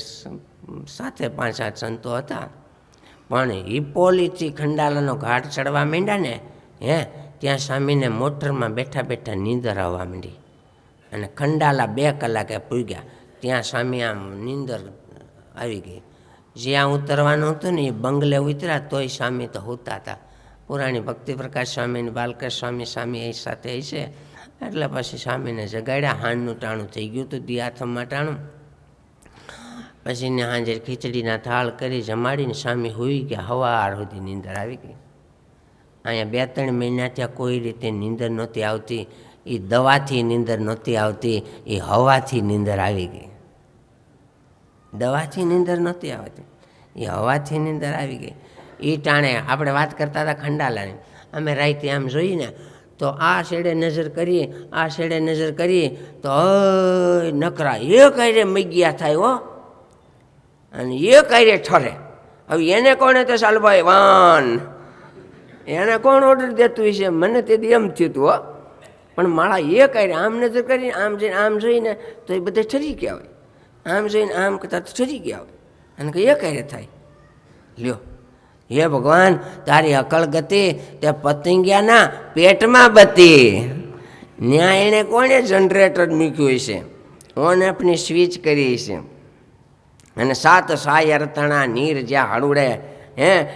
સાથે 5-8 સંતો હતા. પણ હિપોલીથી ખંડાલાનો ઘાટ ચડવા માંડ્યા ને, ત્યાં સ્વામીને મોટરમાં બેઠા બેઠા નીંદર આવવા માંડી. અને ખંડાલા 2 કલાકે પૂગ્યા. ત્યાં સ્વામી આમ નીંદર આવી ગઈ. જ્યાં ઉતરવાનું હતું ને એ બંગલે ઉતર્યા તોય સ્વામી તો હોતા હતા. પુરાણી ભક્તિ પ્રકાશ સ્વામી ને બાલકૃષ્ણ સ્વામી એ સાથે છે. એટલે પછી સ્વામીને જગાડ્યા. હાનનું ટાણું થઈ ગયું હતું, દિયાથમમાં ટાણું. પછી ને સાંજે ખીચડીના થાળ કરી જમાડીને સ્વામી હોઈ ગયા. સવાર સુધી નીંદર આવી ગઈ. અહીંયા 2-3 મહિના ત્યાં કોઈ રીતે નીંદર નહોતી આવતી. એ દવાથી નીંદર નહોતી આવતી, એ હવાથી નીંદર આવી ગઈ. દવાથી નીંદર નહોતી આવતી, એ હવાથી નીંદર આવી ગઈ. એ ટાણે આપણે વાત કરતા હતા ખંડાલાની. અમે રાતે આમ જોઈને તો આ શેડે નજર કરીએ, આ શેડે નજર કરીએ તો નકરા એ કાંઈ મગ્યા થાય હો, અને એ કાંઈ ઠરે. હવે એને કોણે તો સાલભાઈ વાન એને કોણ ઓર્ડર દેતું હશે? મને તેથી એમ થયું હતું હો. પણ માળા એ કાંઈ આમ નજર કરીને આમ જઈને આમ જોઈને તો એ બધા ઠરી ગયા હોય. આમ જોઈને આમ કરતા ઠરી ગયા હોય. અને એ કાંઈ થાય. લ્યો, હે ભગવાન, તારી અકળ ગતિ તે પતંગિયાના પેટમાં બતી. ન્યા એને કોણે જનરેટર મૂક્યું હશે, ઓન ઓફની સ્વિચ કરી છે. અને 7 સાયર તણા નીર જ્યાં હળુડે,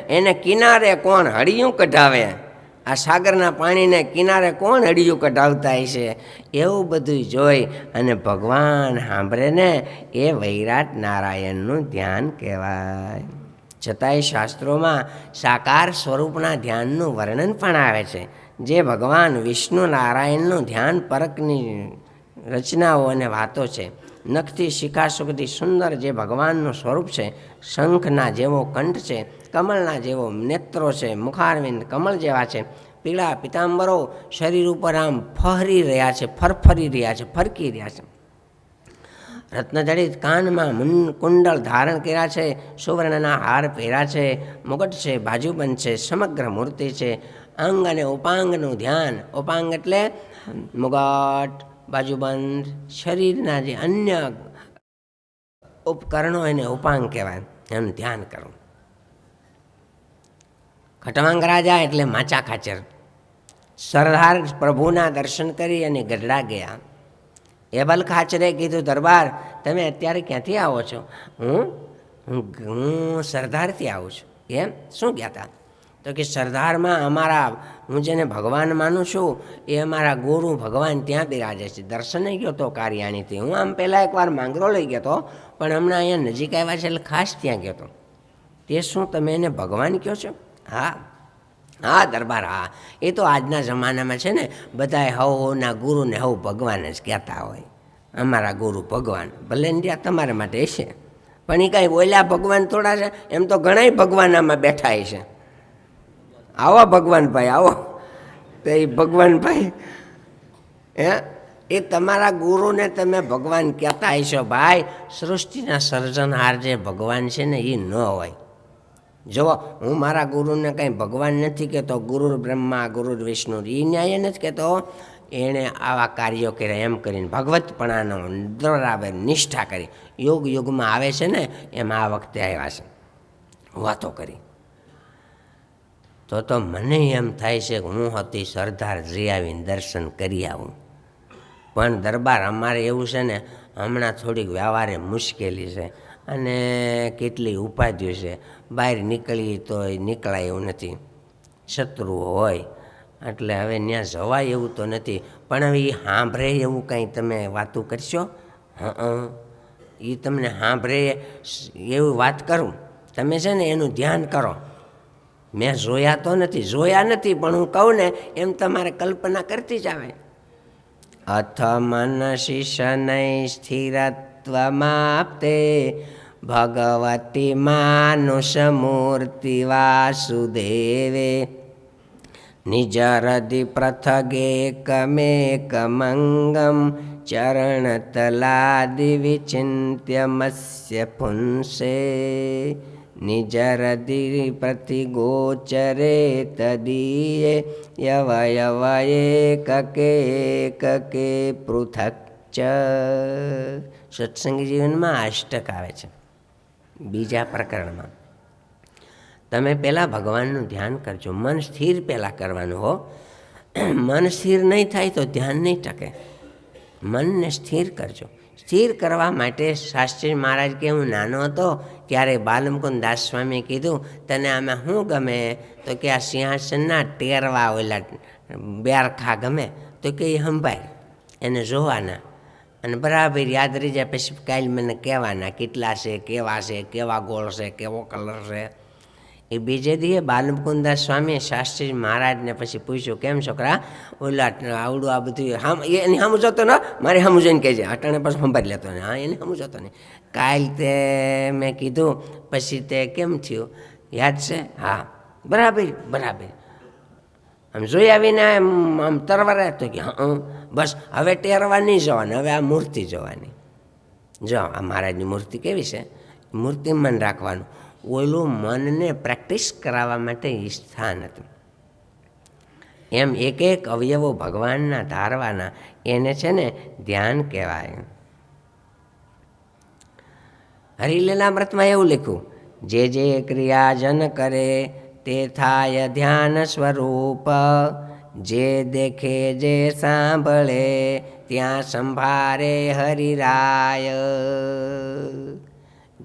એને કિનારે કોણ હળિયું કઢાવે? આ સાગરના પાણીને કિનારે કોણ હળિયું કઢાવતા હશે? એવું બધું જોઈ અને ભગવાન સાંભળે ને એ વૈરાટ નારાયણનું ધ્યાન કહેવાય. છતાંય શાસ્ત્રોમાં સાકાર સ્વરૂપના ધ્યાનનું વર્ણન પણ આવે છે. જે ભગવાન વિષ્ણુ નારાયણનું ધ્યાન પરકની રચનાઓ અને વાતો છે. નખથી શિખા સુધી સુંદર જે ભગવાનનું સ્વરૂપ છે. શંખના જેવો કંઠ છે, કમળના જેવો નેત્રો છે, મુખારવિંદ કમળ જેવા છે, પીળા પિતાંબરો શરીર ઉપર આમ ફરી રહ્યા છે, ફરફરી રહ્યા છે, ફરકી રહ્યા છે. રત્નજડિત કાનમાં કુંડળ ધારણ કર્યા છે, સુવર્ણના હાર પહેર્યા છે, મુગટ છે, બાજુબંધ છે, સમગ્ર મૂર્તિ છે. અંગ અને ઉપાંગનું ધ્યાન, ઉપાંગ એટલે મુગટ, બાજુબંધ, શરીરના જે અન્ય ઉપકરણો એને ઉપાંગ કહેવાય, એનું ધ્યાન કરવું. ખટવાંગ રાજા એટલે માચા ખાચર. સરદાર પ્રભુના દર્શન કરી અને ગઢડા ગયા. એબલ ખાચરે કીધું, દરબાર તમે અત્યારે ક્યાંથી આવો છો? હું સરદારથી આવું છું. એમ શું ગયા હતા? તો કે સરદારમાં અમારા, હું જેને ભગવાન માનું છું એ અમારા ગુરુ ભગવાન ત્યાં બિરાજે છે. દર્શને ગયો તો કારિયાણીથી. હું આમ પહેલાં એકવાર માંગરો લઈ ગયો હતો, પણ હમણાં અહીંયા નજીક આવ્યા છે એટલે ખાસ ત્યાં ગયો હતો. તે શું તમે એને ભગવાન કહો છો? હા હા દરબાર, હા. એ તો આજના જમાનામાં છે ને બધાએ હવના ગુરુને હવ ભગવાન જ કહેતા હોય. અમારા ગુરુ ભગવાન, ભલે ત્યાં તમારા માટે હશે, પણ એ કાંઈ બોલ્યા ભગવાન થોડા છે? એમ તો ઘણાય ભગવાન આમાં બેઠા છે. આવો ભગવાનભાઈ, આવો. તો એ ભગવાનભાઈ એ તમારા ગુરુને તમે ભગવાન કહેતા હશો. ભાઈ, સૃષ્ટિના સર્જનહાર જે ભગવાન છે ને એ ન હોય. જુઓ, હું મારા ગુરુને કંઈ ભગવાન નથી કહેતો. ગુરુ બ્રહ્મા ગુરુ વિષ્ણુ, એ ન્યાય નથી કહેતો. એણે આવા કાર્યો કર્યા એમ કરીને ભગવતપણાનો દોરાવે નિષ્ઠા કરી યુગ યુગમાં આવે છે ને, એમ આ વખતે આવ્યા છે વાતો કરી. તો મને એમ થાય છે કે હું હતી સરદાર જઈ આવીને દર્શન કરી આવું. પણ દરબાર અમારે એવું છે ને, હમણાં થોડીક વ્યવહારે મુશ્કેલી છે અને કેટલી ઉપાધિઓ છે. બહાર નીકળી તો નીકળાય એવું નથી, શત્રુઓ હોય એટલે હવે ત્યાં જવાય એવું તો નથી. પણ હવે એ સાંભળે એવું કાંઈ તમે વાતું કરશો? એ તમને સાંભળે એવું વાત કરું. તમે છે ને એનું ધ્યાન કરો. મેં જોયા તો નથી, પણ હું કહું ને એમ તમારે કલ્પના કરતી જ આવે. અથ મન શિષનૈ સ્થિરત્વમાપ્તે ભગવતી માનુષમૂર્તિ વાસુદેવે નિજરદિ પૃથગે કમેકમંગમ ચરણતલાદિ વિચિંત્યમસ્ય પુંસે નિજરદિ પ્રતિગોચરે તદીયે યવયવયે કકે પૃથક ચ. સત્સંગ જીવનમાં અષ્ટક આવે છે બીજા પ્રકરણમાં. તમે પહેલાં ભગવાનનું ધ્યાન કરજો. મન સ્થિર પહેલાં કરવાનું હો. મન સ્થિર નહીં થાય તો ધ્યાન નહીં ટકે. મનને સ્થિર કરજો. સ્થિર કરવા માટે શાસ્ત્રી મહારાજ કે હું નાનો હતો ત્યારે બાલમુકુંદ દાસ સ્વામીએ કીધું તને આમાં શું ગમે? તો કે આ સિંહાસનના ટેરવા ઓલા બેરખા ગમે. તો કે એ સંભાળ એને જોવાના અને બરાબર યાદ રહી જાય. પછી કાલે મને કહેવાના કેટલા છે, કેવા ગોળ છે, કેવો કલર છે. એ બીજે દીએ બાલમુકુંદાસ સ્વામીએ શાસ્ત્રી મહારાજને પછી પૂછ્યું કેમ છોકરા ઓલા આવડું આ બધું એની સામું જોતો ને મારે સામું જોઈને કહેજે. અટાણે પછી સંભાળી લેતો ને. હા એને સામું જોતો ને. કાલ તે મેં કીધું પછી તે કેમ થયું યાદ છે? હા બરાબર આમ જોઈ આવીને આમ તરવારે તો કે હા બસ હવે ટેરવા નહીં જોવાની, હવે આ મૂર્તિ જોવાની. જો આ મહારાજની મૂર્તિ કેવી છે, મૂર્તિ મન રાખવાનું. ઓલું મનને પ્રેક્ટિસ કરાવવા માટે સ્થાન હતું. એમ એક એક અવયવો ભગવાનના ધારવાના, એને છે ને ધ્યાન કહેવાય. હરિલીલામૃતમાં એવું લખ્યું જે ક્રિયા જન કરે તે થાય ધ્યાન સ્વરૂપ, જે દેખે જે સાંભળે ત્યાં સંભારે હરિરાય.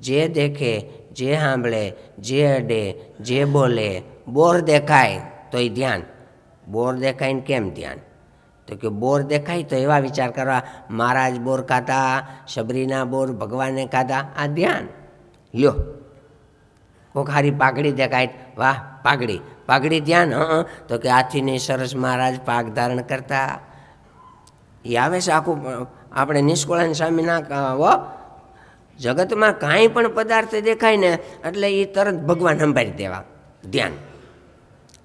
જે દેખે જે સાંભળે જે અડે જે બોલે, બોર દેખાય તો એ ધ્યાન. બોર દેખાય ને કેમ ધ્યાન? તો કે બોર દેખાય તો એવા વિચાર કરવા મહારાજ બોર ખાતા, શબરીના બોર ભગવાને ખાતા, આ ધ્યાન. લ્યો કોક હારી પાઘડી દેખાય, વાહ પાઘડી ધ્યાન. તો કે આથી સરસ મહારાજ પાક ધારણ કરતા. એ આવે છે આખું આપણે નિષ્કુળાન સ્વામીના જગતમાં કાંઈ પણ પદાર્થ દેખાય ને એટલે એ તરત ભગવાન સંભાળી દેવા ધ્યાન.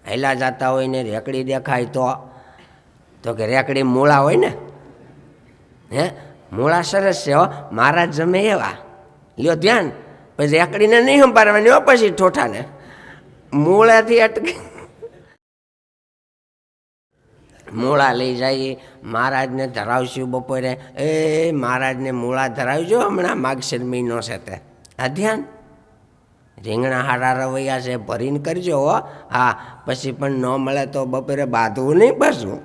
હેલા જતા હોય ને રેકડી દેખાય તો કે રેકડી મૂળા હોય ને, હે મૂળા સરસ છે હો મહારાજ જમે એવા. લ્યો ધ્યાન. પછી રેકડીને નહીં સંભાળવાની હો, પછી ઠોઠાને મૂળાથી અટકે. મૂળા લઈ જાય મહારાજને ધરાવશું બપોરે. એ મહારાજને મૂળા ધરાવજો હમણાં માગશીર મહિનો છે તે. આ ધ્યાન. રીંગણા હારા રવૈયા છે ભરીને કરજો હો. હા પછી પણ ન મળે તો બપોરે બાંધવું નહીં પાછું.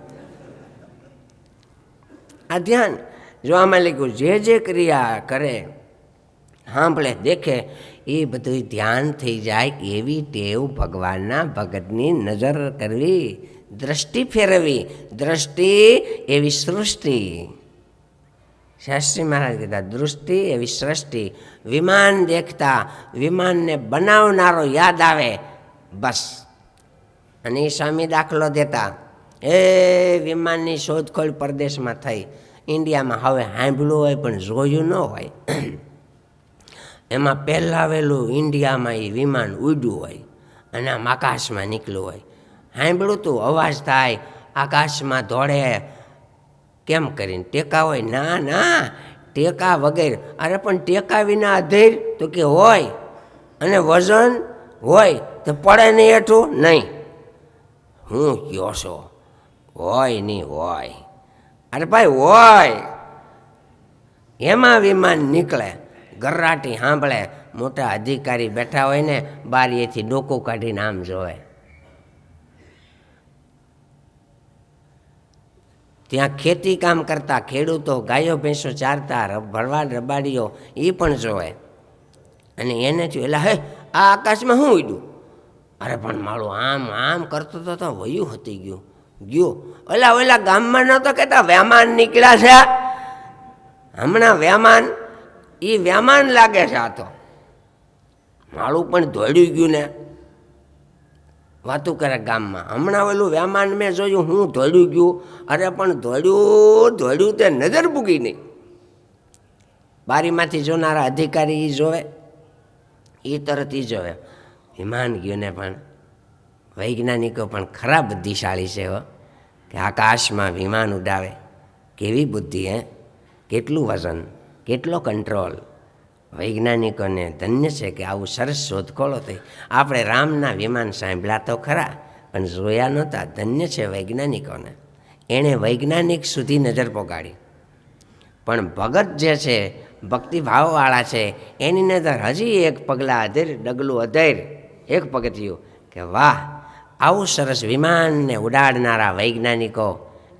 આ ધ્યાન. જો આમાં લખ્યું જે ક્રિયા કરે સાંભળે દેખે એ બધું ધ્યાન થઈ જાય. એવી ટેવ ભગવાનના ભગતની નજર કરવી, દ્રષ્ટિ ફેરવી. દ્રષ્ટિ એવી સૃષ્ટિ. શાસ્ત્રી મહારાજ કહેતા દૃષ્ટિ એવી સૃષ્ટિ. વિમાન દેખતા વિમાનને બનાવનારો યાદ આવે બસ. અને એ સ્વામી દાખલો દેતા એ વિમાનની શોધખોળ પરદેશમાં થઈ, ઇન્ડિયામાં હવે સાંભળ્યું હોય પણ જોયું ન હોય. એમાં પહેલાં વહેલું ઇન્ડિયામાં એ વિમાન ઉડ્યું હોય અને આમ આકાશમાં નીકળ્યું હોય. સાંભળ્યું તું અવાજ થાય આકાશમાં દોડે કેમ કરીને? ટેકા હોય? ના ટેકા વગેરે. અરે પણ ટેકા વિના અધેર? તો કે હોય. અને વજન હોય તો પડે નહીં હેઠું? નહીં. હું કયો છો? હોય નહીં હોય. અરે ભાઈ હોય. એમાં વિમાન નીકળે, ગર્રાટી સાંભળે, મોટા અધિકારી બેઠા હોય ને બારીએથી ડોકું કાઢીને આમ જોવે. ત્યાં ખેતી કામ કરતા ખેડૂતો ગાયો ભેંસો ચારતા ભરવાડ રબાડીઓ એ પણ જોવે. અને એને થયું એટલે હે આ આકાશમાં શું ઉડ્યું? અરે પણ મારું આમ કરતો તો વયું હતી ગયું. ઓલા ગામમાં નહોતો કહેતા વેમાન નીકળ્યા છે હમણાં? વેમાન એ વેમાન લાગે છે. આ તો માળું પણ દોડ્યું ગયું ને વાતું કરે ગામમાં. હમણાં ઓલું વેમાન મેં જોયું, હું દોડ્યું ગયું. અરે પણ દોડ્યું તે નજર પૂગી નહીં. બારીમાંથી જોનારા અધિકારી એ જોવે એ તરત જ જોવે વિમાનગીઓને પણ વૈજ્ઞાનિકો પણ ખરા બુદ્ધિશાળી છે હો, કે આકાશમાં વિમાન ઉડાવે. કેવી બુદ્ધિ હે, કેટલું વજન, કેટલો કંટ્રોલ. વૈજ્ઞાનિકોને ધન્ય છે કે આવું સરસ શોધખોળો થઈ. આપણે રામના વિમાન સાંભળ્યા તો ખરા, પણ જોયા નહોતા. ધન્ય છે વૈજ્ઞાનિકોને, એણે વૈજ્ઞાનિક સુધી નજર પોગાડી. પણ ભગત જે છે, ભક્તિભાવવાળા છે, એની નજર હજી એક પગલાં અધેર, ડગલું અધેર, એક પગથિયું, કે વાહ, આવું સરસ વિમાનને ઉડાડનારા વૈજ્ઞાનિકો,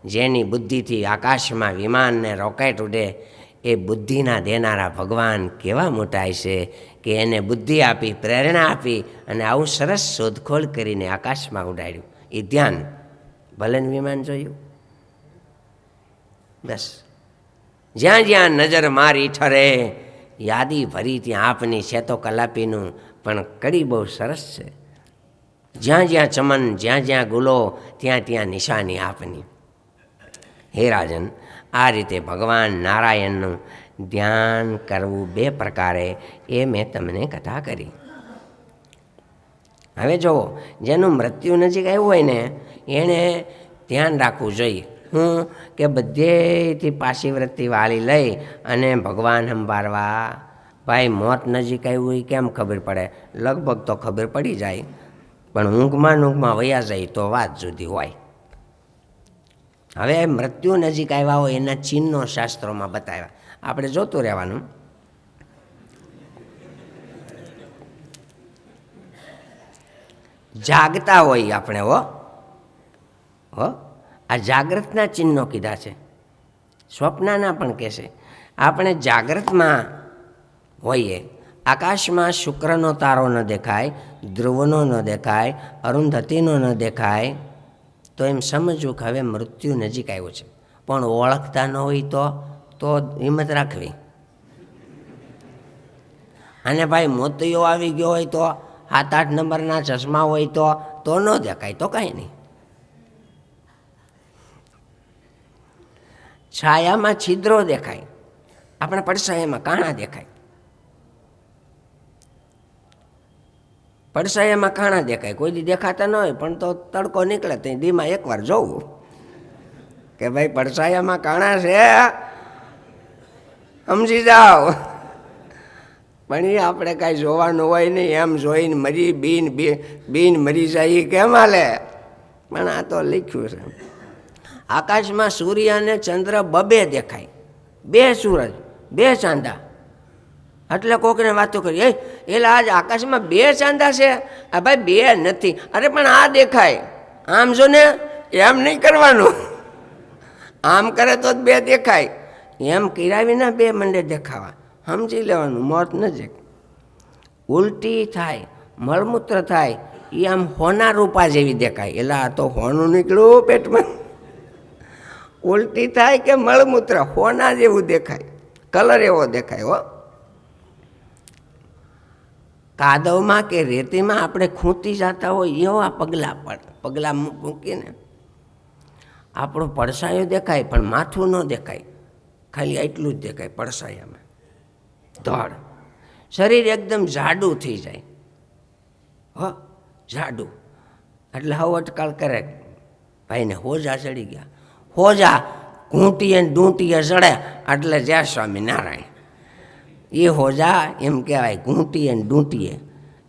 જેની બુદ્ધિથી આકાશમાં વિમાનને રોકેટ ઉડે, એ બુદ્ધિના દેનારા ભગવાન કેવા મોટાય છે કે એને બુદ્ધિ આપી, પ્રેરણા આપી અને આવું સરસ શોધખોળ કરીને આકાશમાં ઉડાડ્યું. એ ધ્યાન. ભલે વિમાન જોયું, બસ જ્યાં જ્યાં નજર મારી ઠરે, યાદી ભરી ત્યાં આપની છે તો કલાપીનું, પણ કડી બહુ સરસ છે. જ્યાં જ્યાં ચમન, જ્યાં જ્યાં ગુલો, ત્યાં ત્યાં નિશાની આપની. હે રાજન, આ રીતે ભગવાન નારાયણનું ધ્યાન કરવું બે પ્રકારે, એ મેં તમને કથા કરી. હવે જુઓ, જેનું મૃત્યુ નજીક આવ્યું હોય ને, એણે ધ્યાન રાખવું જોઈએ. હું કે બધેથી પાછી વૃત્તિ વાળી લઈ અને ભગવાન સંભાળવા. ભાઈ મોત નજીક આવ્યું હોય કેમ ખબર પડે? લગભગ તો ખબર પડી જાય, પણ ઊંઘમાં વયા જાય તો વાત જુદી હોય. હવે મૃત્યુ નજીક આવ્યા હોય એના ચિહ્નો શાસ્ત્રોમાં બતાવ્યા, આપણે જોતું રહેવાનું. જાગતા હોય આપણે, હો આ જાગ્રતના ચિહ્નો કીધા છે, સ્વપ્નના પણ કહેશે. આપણે જાગ્રતમાં હોઈએ, આકાશમાં શુક્રનો તારો ન દેખાય, ધ્રુવનો ન દેખાય, અરુંધતીનો ન દેખાય, તો એમ સમજવું કે હવે મૃત્યુ નજીક આવ્યું છે. પણ ઓળખતા ન હોય તો હિંમત રાખવી. અને ભાઈ મોતિયો આવી ગયો હોય તો, 7-8 નંબરના ચશ્મા હોય તો ન દેખાય, તો કાંઈ નહીં. છાયામાં છિદ્રો દેખાય, આપણે પડછાયામાં કાણા દેખાય. પડછાયામાં કાણા દેખાય, કોઈ દી દેખાતા ન હોય, પણ તો તડકો નીકળે તો દીમાં એકવાર જોવું કે ભાઈ પડછાયામાં કાણા છે, સમજી જાઓ. પણ એ આપણે કાંઈ જોવાનું હોય નહીં, એમ જોઈને મરી બીન મરી જાય એ કેમ હાલે? પણ આ તો લખ્યું છે. આકાશમાં સૂર્ય અને ચંદ્ર બબે દેખાય, 2 સૂરજ 2 ચાંદા. એટલે કોકને વાતો કરી, એટલે આજ આકાશમાં 2 ચાંદા છે. આ ભાઈ 2 નથી. અરે પણ આ દેખાય, આમ જો ને, એમ નહીં કરવાનું. આમ કરે તો 2 દેખાય, એમ કિરાવીને 2 મંડે દેખાવા. સમજી લેવાનું, મોત નજીક. ઉલટી થાય, મળમૂત્ર થાય, એ આમ હોના રૂપા જેવી દેખાય. એટલે આ તો હોનું નીકળ્યું પેટમાં. ઉલટી થાય કે મળમૂત્ર, હોના જેવું દેખાય, કલર એવો દેખાય. હો, કાદવમાં કે રેતીમાં આપણે ખૂંટી જતા હોય એવા પગલાં મૂકીને આપણો પડછાયો દેખાય, પણ માથું ન દેખાય, ખાલી એટલું જ દેખાય પડછાયામાં. ધડ શરીર એકદમ જાડું થઈ જાય. જાડું એટલે હવે અટકાળ કરે, ભાઈને હોજા ચડી ગયા. હોજા ઘૂંટીએ ડૂંટીએ ચડે એટલે જય સ્વામિનારાયણ. એ હોજા એમ કહેવાય, ઘૂંટીએ ને ડૂંટીએ.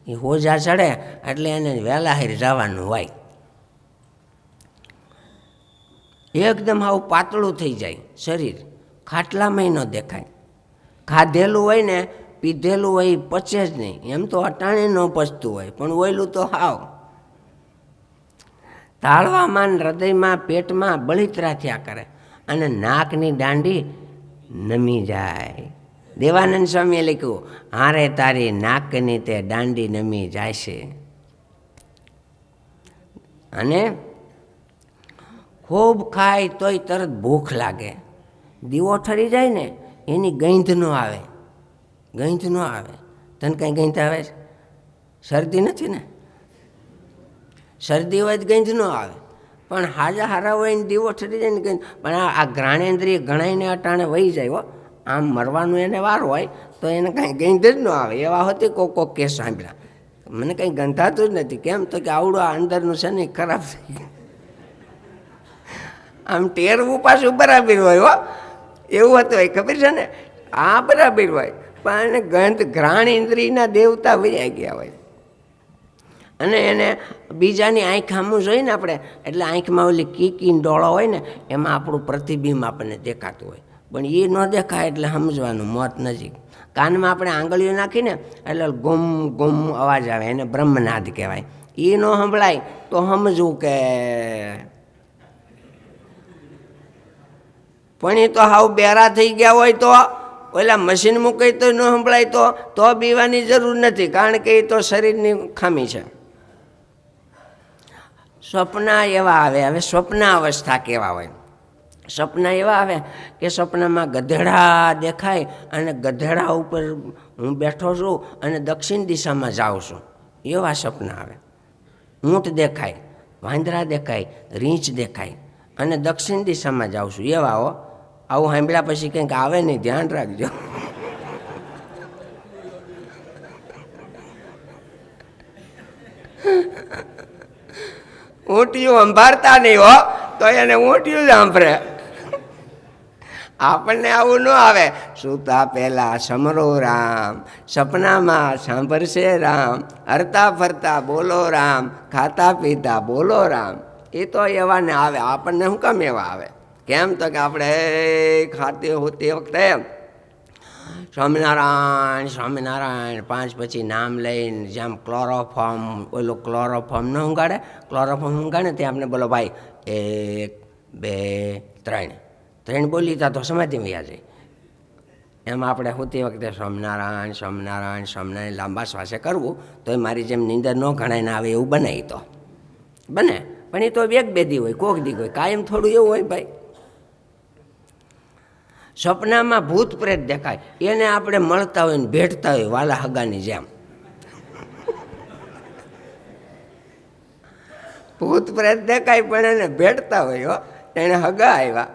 એ હોજા ચડે એટલે એને વહેલાહેર જવાનું હોય. એકદમ આવું પાતળું થઈ જાય શરીર, ખાટલામાં ન દેખાય. ખાધેલું હોય ને પીધેલું હોય પચે જ નહીં. એમ તો અટાણે ન પચતું હોય, પણ ઓયલું તો હાવ. તાળવામાં, હૃદયમાં, પેટમાં બળિતરા થયા કરે અને નાકની દાંડી નમી જાય. દેવાનંદ સ્વામીએ લખ્યું, હારે તારી નાકની તે દાંડી નમી જાય છે. અને ખૂબ ખાય તોય તરત ભૂખ લાગે. દીવો ઠરી જાય ને એની ગંધ ન આવે. ગંધ ન આવે. તને કંઈ ગંધ આવે છે? શરદી નથી ને? શરદી હોય તો ગંધ ન આવે, પણ હારા હોય ને દીવો ઠરી જાય ને ગંધ. પણ આ જ્ઞાનેન્દ્રિય ગણાઈને અટાણે વહી જાય. હો, આમ મરવાનું એને વાર હોય તો એને કાંઈ ગંધ જ ન આવે. એવા હોતી કોક કેસ સાંભળ્યા, મને કંઈ ગંધાતું જ નથી. કેમ તો કે આવડું આ અંદરનું છે ને ખરાબ થઈ ગયું. આમ ટેરવું પાછું બરાબર હોય હો, એવું હતું હોય ખબર છે ને, આ બરાબર હોય પણ ગંધ ઘ્રાણ ઇન્દ્રિયના દેવતા વૈયા ગયા હોય. અને એને બીજાની આંખ સામું જોઈએ ને આપણે, એટલે આંખમાં ઓલી કીકી ડોળો હોય ને એમાં આપણું પ્રતિબિંબ આપણને દેખાતું હોય, પણ એ ન દેખાય એટલે સમજવાનું મોત નજીક. કાનમાં આપણે આંગળીઓ નાખીને એટલે ગુમ ગુમ અવાજ આવે, એને બ્રહ્મનાદ કહેવાય. એ ન સંભળાય તો સમજવું કે પણ એ તો હાવ બેરા થઈ ગયા હોય તો ઓલા મશીન મૂકાય તો ન સંભળાય તો બીવાની જરૂર નથી, કારણ કે એ તો શરીરની ખામી છે. સપના એવા આવે. હવે સ્વપ્ના અવસ્થા કેવા હોય? સપના એવા આવે કે સપનામાં ગધેડા દેખાય અને ગધેડા ઉપર હું બેઠો છું અને દક્ષિણ દિશામાં જાઉં છું, એવા સપના આવે. ઊંટ દેખાય, વાંદરા દેખાય, રીંછ દેખાય અને દક્ષિણ દિશામાં જાઉં છું, એવા હો. આવું સાંભળ્યા પછી કંઈક આવે નહીં, ધ્યાન રાખજો. ઊંટિયું સંભાળતા નહીં હો, તો એને ઊંટિયું જ સાંભળે. આપણને આવું ન આવે. સૂતા પહેલા સમરો રામ, સપનામાં સાંભળશે રામ, હરતા ફરતા બોલો રામ, ખાતા પીતા બોલો રામ. એ તો એવા ને આવે. આપણને શું કામ એવા આવે? કેમ તો કે આપણે ખાતી હોતી વખતે સ્વામિનારાયણ સ્વામિનારાયણ 5 પછી નામ લઈને જેમ ક્લોરોફોર્મ, ઓલું ક્લોરોફોર્મ ન ઊંઘાડે, ક્લોરોફોર્મ ઊંઘાડે ત્યાં આપણે બોલો ભાઈ 1 2 3 બોલી તા તો સમાધિમાં યા જાય. એમાં આપણે હોતી વખતે સ્વામિનારાયણ સ્વામિનારાયણ સ્વામિનારાયણ લાંબા શ્વાસે કરવું તો એ મારી જેમ નીંદર ન ઘણાઈને આવે એવું બને. તો બને, પણ એ તો 1-2 દી હોય, કોક દી હોય, કાયમ થોડું એવું હોય ભાઈ. સપનામાં ભૂત પ્રેત દેખાય, એને આપણે મળતા હોય ને ભેટતા હોય વાલા હગાની જેમ. ભૂત પ્રેત દેખાય પણ એને ભેટતા હોય હો, એને હગા આવ્યા.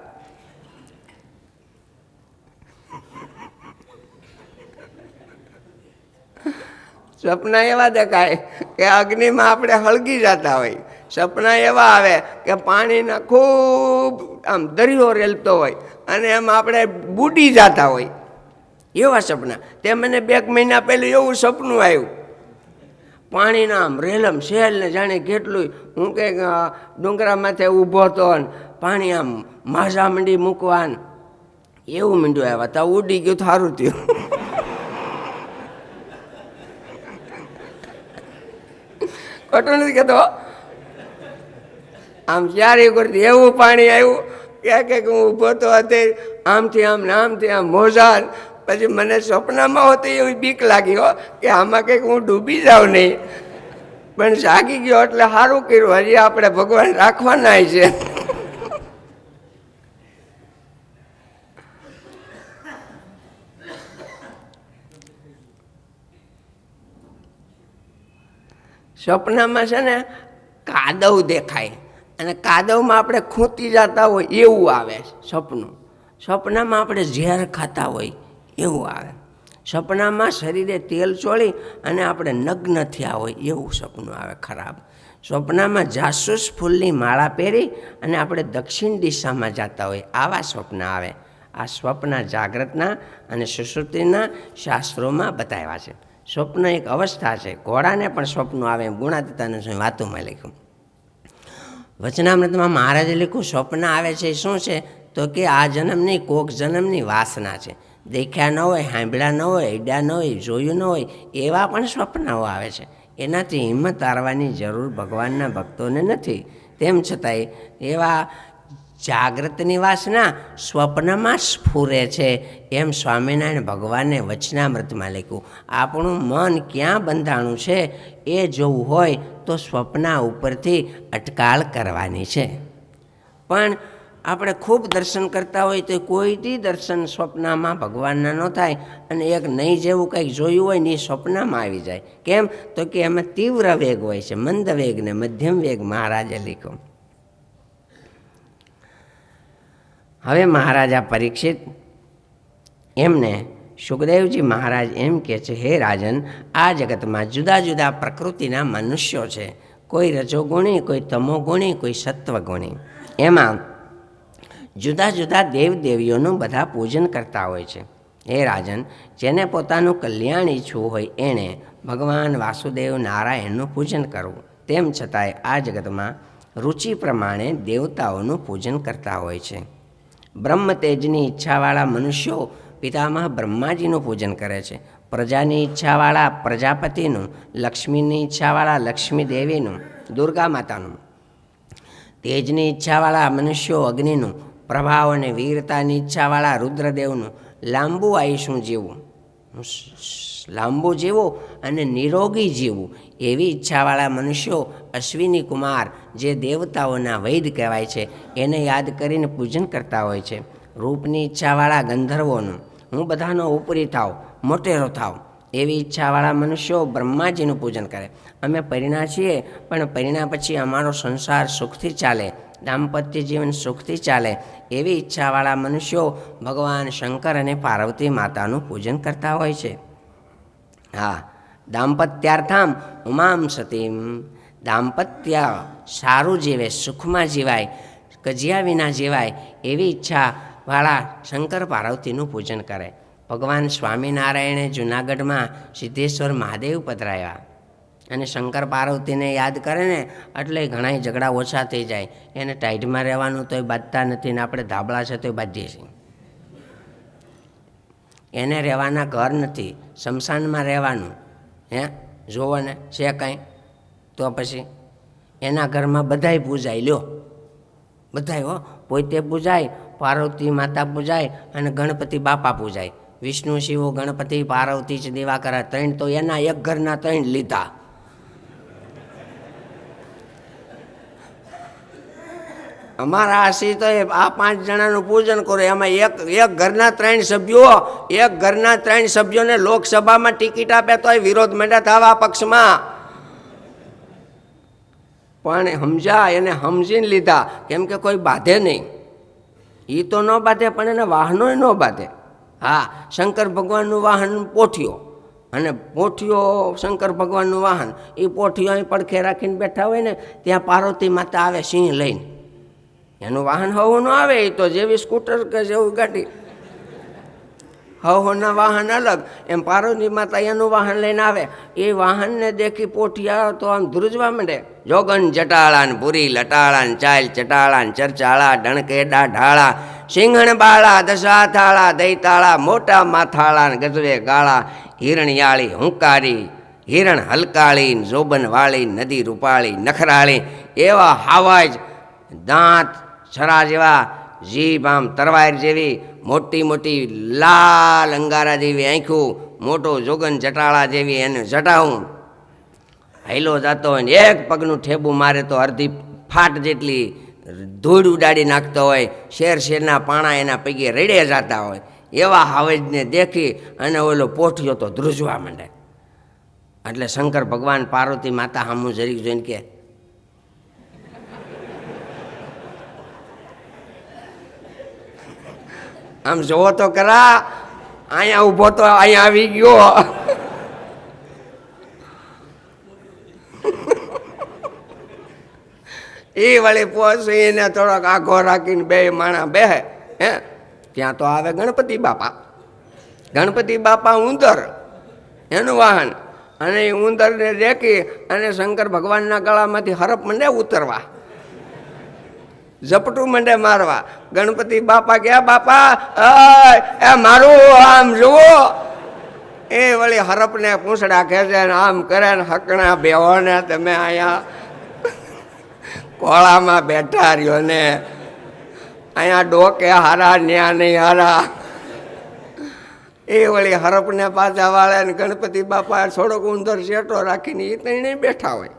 સપના એવા દેખાય કે અગ્નિમાં આપણે હળગી જતા હોય. સપના એવા આવે કે પાણીના ખૂબ આમ દરિયો રેલતો હોય અને એમાં આપણે બુડી જતા હોય, એવા સપના. તે મને 2 મહિના પહેલું એવું સપનું આવ્યું, પાણીના આમ રેલમ શેલ ને જાણે કેટલું, હું કે ડુંગરા માથે ઊભો હતો ને પાણી આમ માઝા મંડી મૂકવાન એવું મીંડું આવ્યા. તો ઉડી ગયું, સારું થયું. ખોટું નથી કહેતો. આમ ચારે કરતી એવું પાણી આવ્યું કે હું ઊભો તો હતી આમથી આમ ને આમથી આમ મોજાર. પછી મને સપનામાં હોતી એવી બીક લાગી હો કે આમાં કંઈક હું ડૂબી જાઉં નહીં, પણ જાગી ગયો એટલે સારું કર્યું. હજી આપણે ભગવાન રાખવાના છે. સપનામાં છે ને કાદવ દેખાય અને કાદવમાં આપણે ખૂંતી જતા હોય એવું આવે સપનું. સપનામાં આપણે ઝેર ખાતા હોય એવું આવે. સપનામાં શરીરે તેલ ચોળી અને આપણે નગ્ન થયા હોય એવું સપનું આવે ખરાબ. સ્વપ્નમાં જાસૂસ ફૂલની માળા પહેરી અને આપણે દક્ષિણ દિશામાં જતા હોય આવા સ્વપ્ન આવે. આ સ્વપ્ન જાગ્રતના અને સુષુપ્તિના શાસ્ત્રોમાં બતાવ્યા છે. સ્વપ્ન એક અવસ્થા છે. ઘોડાને પણ સ્વપ્નો આવે એમ ગુણાતીતાને વાતોમાં લખ્યું. વચનામૃતમાં મહારાજે લખ્યું સ્વપ્ન આવે છે શું છે તો કે આ જન્મની કોક જન્મની વાસના છે. દેખ્યા ન હોય, સાંભળ્યા ન હોય, અડ્યા ન હોય, જોયું ન હોય એવા પણ સ્વપ્નાઓ આવે છે. એનાથી હિંમત હારવાની જરૂર ભગવાનના ભક્તોને નથી. તેમ છતાંય એવા જાગ્રતની વાસના સ્વપ્નમાં સ્ફુરે છે એમ સ્વામિનારાયણ ભગવાને વચનામૃતમાં લખ્યું. આપણું મન ક્યાં બંધાણું છે એ જોવું હોય તો સ્વપ્ના ઉપરથી અટકાળ કરવાની છે. પણ આપણે ખૂબ દર્શન કરતા હોય તો કોઈથી દર્શન સ્વપ્નમાં ભગવાનના ન થાય અને એક નહીં જેવું કંઈક જોયું હોય ને એ સ્વપ્નમાં આવી જાય. કેમ તો કે એમાં તીવ્ર વેગ હોય છે, મંદ વેગ ને મધ્યમ વેગ મહારાજે લખ્યો. હવે મહારાજા પરીક્ષિત એમને સુખદેવજી મહારાજ એમ કહે છે, હે રાજન, આ જગતમાં જુદા જુદા પ્રકૃતિના મનુષ્યો છે. કોઈ રજોગુણી, કોઈ તમોગુણી, કોઈ સત્વગુણી. એમાં જુદા જુદા દેવદેવીઓનું બધા પૂજન કરતા હોય છે. હે રાજન, જેને પોતાનું કલ્યાણ ઈચ્છવું હોય એણે ભગવાન વાસુદેવ નારાયણનું પૂજન કરવું. તેમ છતાંય આ જગતમાં રુચિ પ્રમાણે દેવતાઓનું પૂજન કરતા હોય છે. બ્રહ્મ તેજની ઈચ્છાવાળા મનુષ્યો પિતામહ બ્રહ્માજીનું પૂજન કરે છે. પ્રજાની ઈચ્છાવાળા પ્રજાપતિનું, લક્ષ્મીની ઈચ્છાવાળા લક્ષ્મી દેવીનું, દુર્ગા માતાનું, તેજની ઈચ્છાવાળા મનુષ્યો અગ્નિનું, પ્રભાવ અને વીરતાની ઈચ્છાવાળા રુદ્રદેવનું, લાંબુ આયુષ્ય જીવવું, લાંબુ જીવવું અને નિરોગી જીવવું એવી ઈચ્છાવાળા મનુષ્યો અશ્વિની કુમાર, જે દેવતાઓના વૈદ કહેવાય છે, એને યાદ કરીને પૂજન કરતા હોય છે. રૂપની ઈચ્છાવાળા ગંધર્વોનું, હું બધાનો ઉપરી થાવ, મોટેરો થાવ એવી ઈચ્છાવાળા મનુષ્યો બ્રહ્માજીનું પૂજન કરે. અમે પરિણા છીએ, પણ પરિણા પછી અમારો સંસાર સુખથી ચાલે, દાંપત્ય જીવન સુખથી ચાલે એવી ઈચ્છાવાળા મનુષ્યો ભગવાન શંકર અને પાર્વતી માતાનું પૂજન કરતા હોય છે. હા, દાંપત્યાર્થામ ઉમામ સતીમ, દાંપત્ય સારું જીવે, સુખમાં જીવાય, કજિયા વિના જીવાય એવી ઈચ્છાવાળા શંકર પાર્વતીનું પૂજન કરે. ભગવાન સ્વામિનારાયણે જૂનાગઢમાં સિદ્ધેશ્વર મહાદેવ પધરાયા અને શંકર પાર્વતીને યાદ કરે ને એટલે ઘણાય ઝઘડા ઓછા થઈ જાય. એને ટાઈટમાં રહેવાનું તોય બાંધતા નથી ને આપણે ધાબળા છે તોય બાંધીએ છીએ. એને રહેવાના ઘર નથી, શમશાનમાં રહેવાનું. હે જોવો ને છે કાંઈ તો પછી એના ઘરમાં બધાય પૂજાય. લ્યો બધાય, હો, પોતે પૂજાય, પાર્વતી માતા પૂજાય અને ગણપતિ બાપા પૂજાય. વિષ્ણુ, શિવો, ગણપતિ, પાર્વતી જ દિવાકર, ત્રણ તો એના એક ઘરના ત્રણ લીધા. અમારા આશી તો આ 5 જણાનું પૂજન કરો, એમાં એક ઘરના 3 સભ્યો, એક ઘરના 3 સભ્યોને લોકસભામાં ટિકિટ આપે તો વિરોધ માંડ્યા થવા પક્ષમાં. પણ સમજ્યા, એને સમજીને લીધા, કેમ કે કોઈ બાંધે નહીં. એ તો ન બાંધે પણ એને વાહનો ન બાંધે. હા, શંકર ભગવાનનું વાહન પોઠિયો, અને પોઠિયો શંકર ભગવાનનું વાહન. એ પોઠિયો અહીં પડખે રાખીને બેઠા હોય ને, ત્યાં પાર્વતી માતા આવે સિંહ લઈને. એનું વાહન હવું ન આવે, એ તો જેવી સ્કૂટર કે જેવું ગાડી, હવના વાહન અલગ. એમ પાર્વતી માતા એનું વાહન લઈને આવે. એ વાહનને દેખી પોઠિયા તો આમ ધ્રુજવા માંડે. જોગન જટાળાન, પૂરી લટાળાન, ચાલ ચટાળાન, ચરચાળા, ડણકેડા ઢાળા, સિંહણ બાળા, દશા થાળા, દૈતાળા, મોટા માથાળા, ગજવે ગાળા, હિરણિયાળી હુંકારી, હિરણ હલકાળી, જોબન વાળી, નદી રૂપાળી, નખરાળી, એવા હાવાજ, દાંત છરા જેવા, જીભ આમ તરવાર જેવી, મોટી મોટી લાલ અંગારા જેવી આંખું, મોટો જોગન જટાળા જેવી એને જટાવું. હાઈલો જતો હોય ને એક પગનું ઠેબું મારે તો અડધી ફાટ જેટલી ધૂળ ઉડાડી નાખતો હોય, શેરના પાણા એના પૈકી રેડે જતા હોય. એવા હાવેજને દેખી અને ઓલો પોઠિયો તો ધ્રુજવા માંડે. એટલે શંકર ભગવાન પાર્વતી માતા સામું જરીક જોઈને કે, આમ જોવો તો ખરા, અહીંયા ઊભો તો અહીંયા આવી ગયો. એ વળી પોસીને થોડોક આઘો રાખીને 2 માણા બેહે. હે ત્યાં તો આવે ગણપતિ બાપા. ગણપતિ બાપા ઉંદર એનું વાહન, અને એ ઉંદરને દેખી અને શંકર ભગવાનના ગળામાંથી હરપ મંડે ઉતરવા, ઝપટું મંડે મારવા. ગણપતિ બાપા ગયા, બાપા એ મારું આમ જુઓ. એ વળી હરપને પૂંછડા ખેંચે ને આમ કરે ને, હકણા બેહો ને તમે અહીંયા કોળામાં બેઠા રહ્યો ને, અહીંયા ડોકે હારા ન્યા નહીં હારા. એ વળી હરપને પાછા વાળે ને ગણપતિ બાપા થોડોક ઉંદર શેટો રાખીને એ તઈને બેઠા હોય.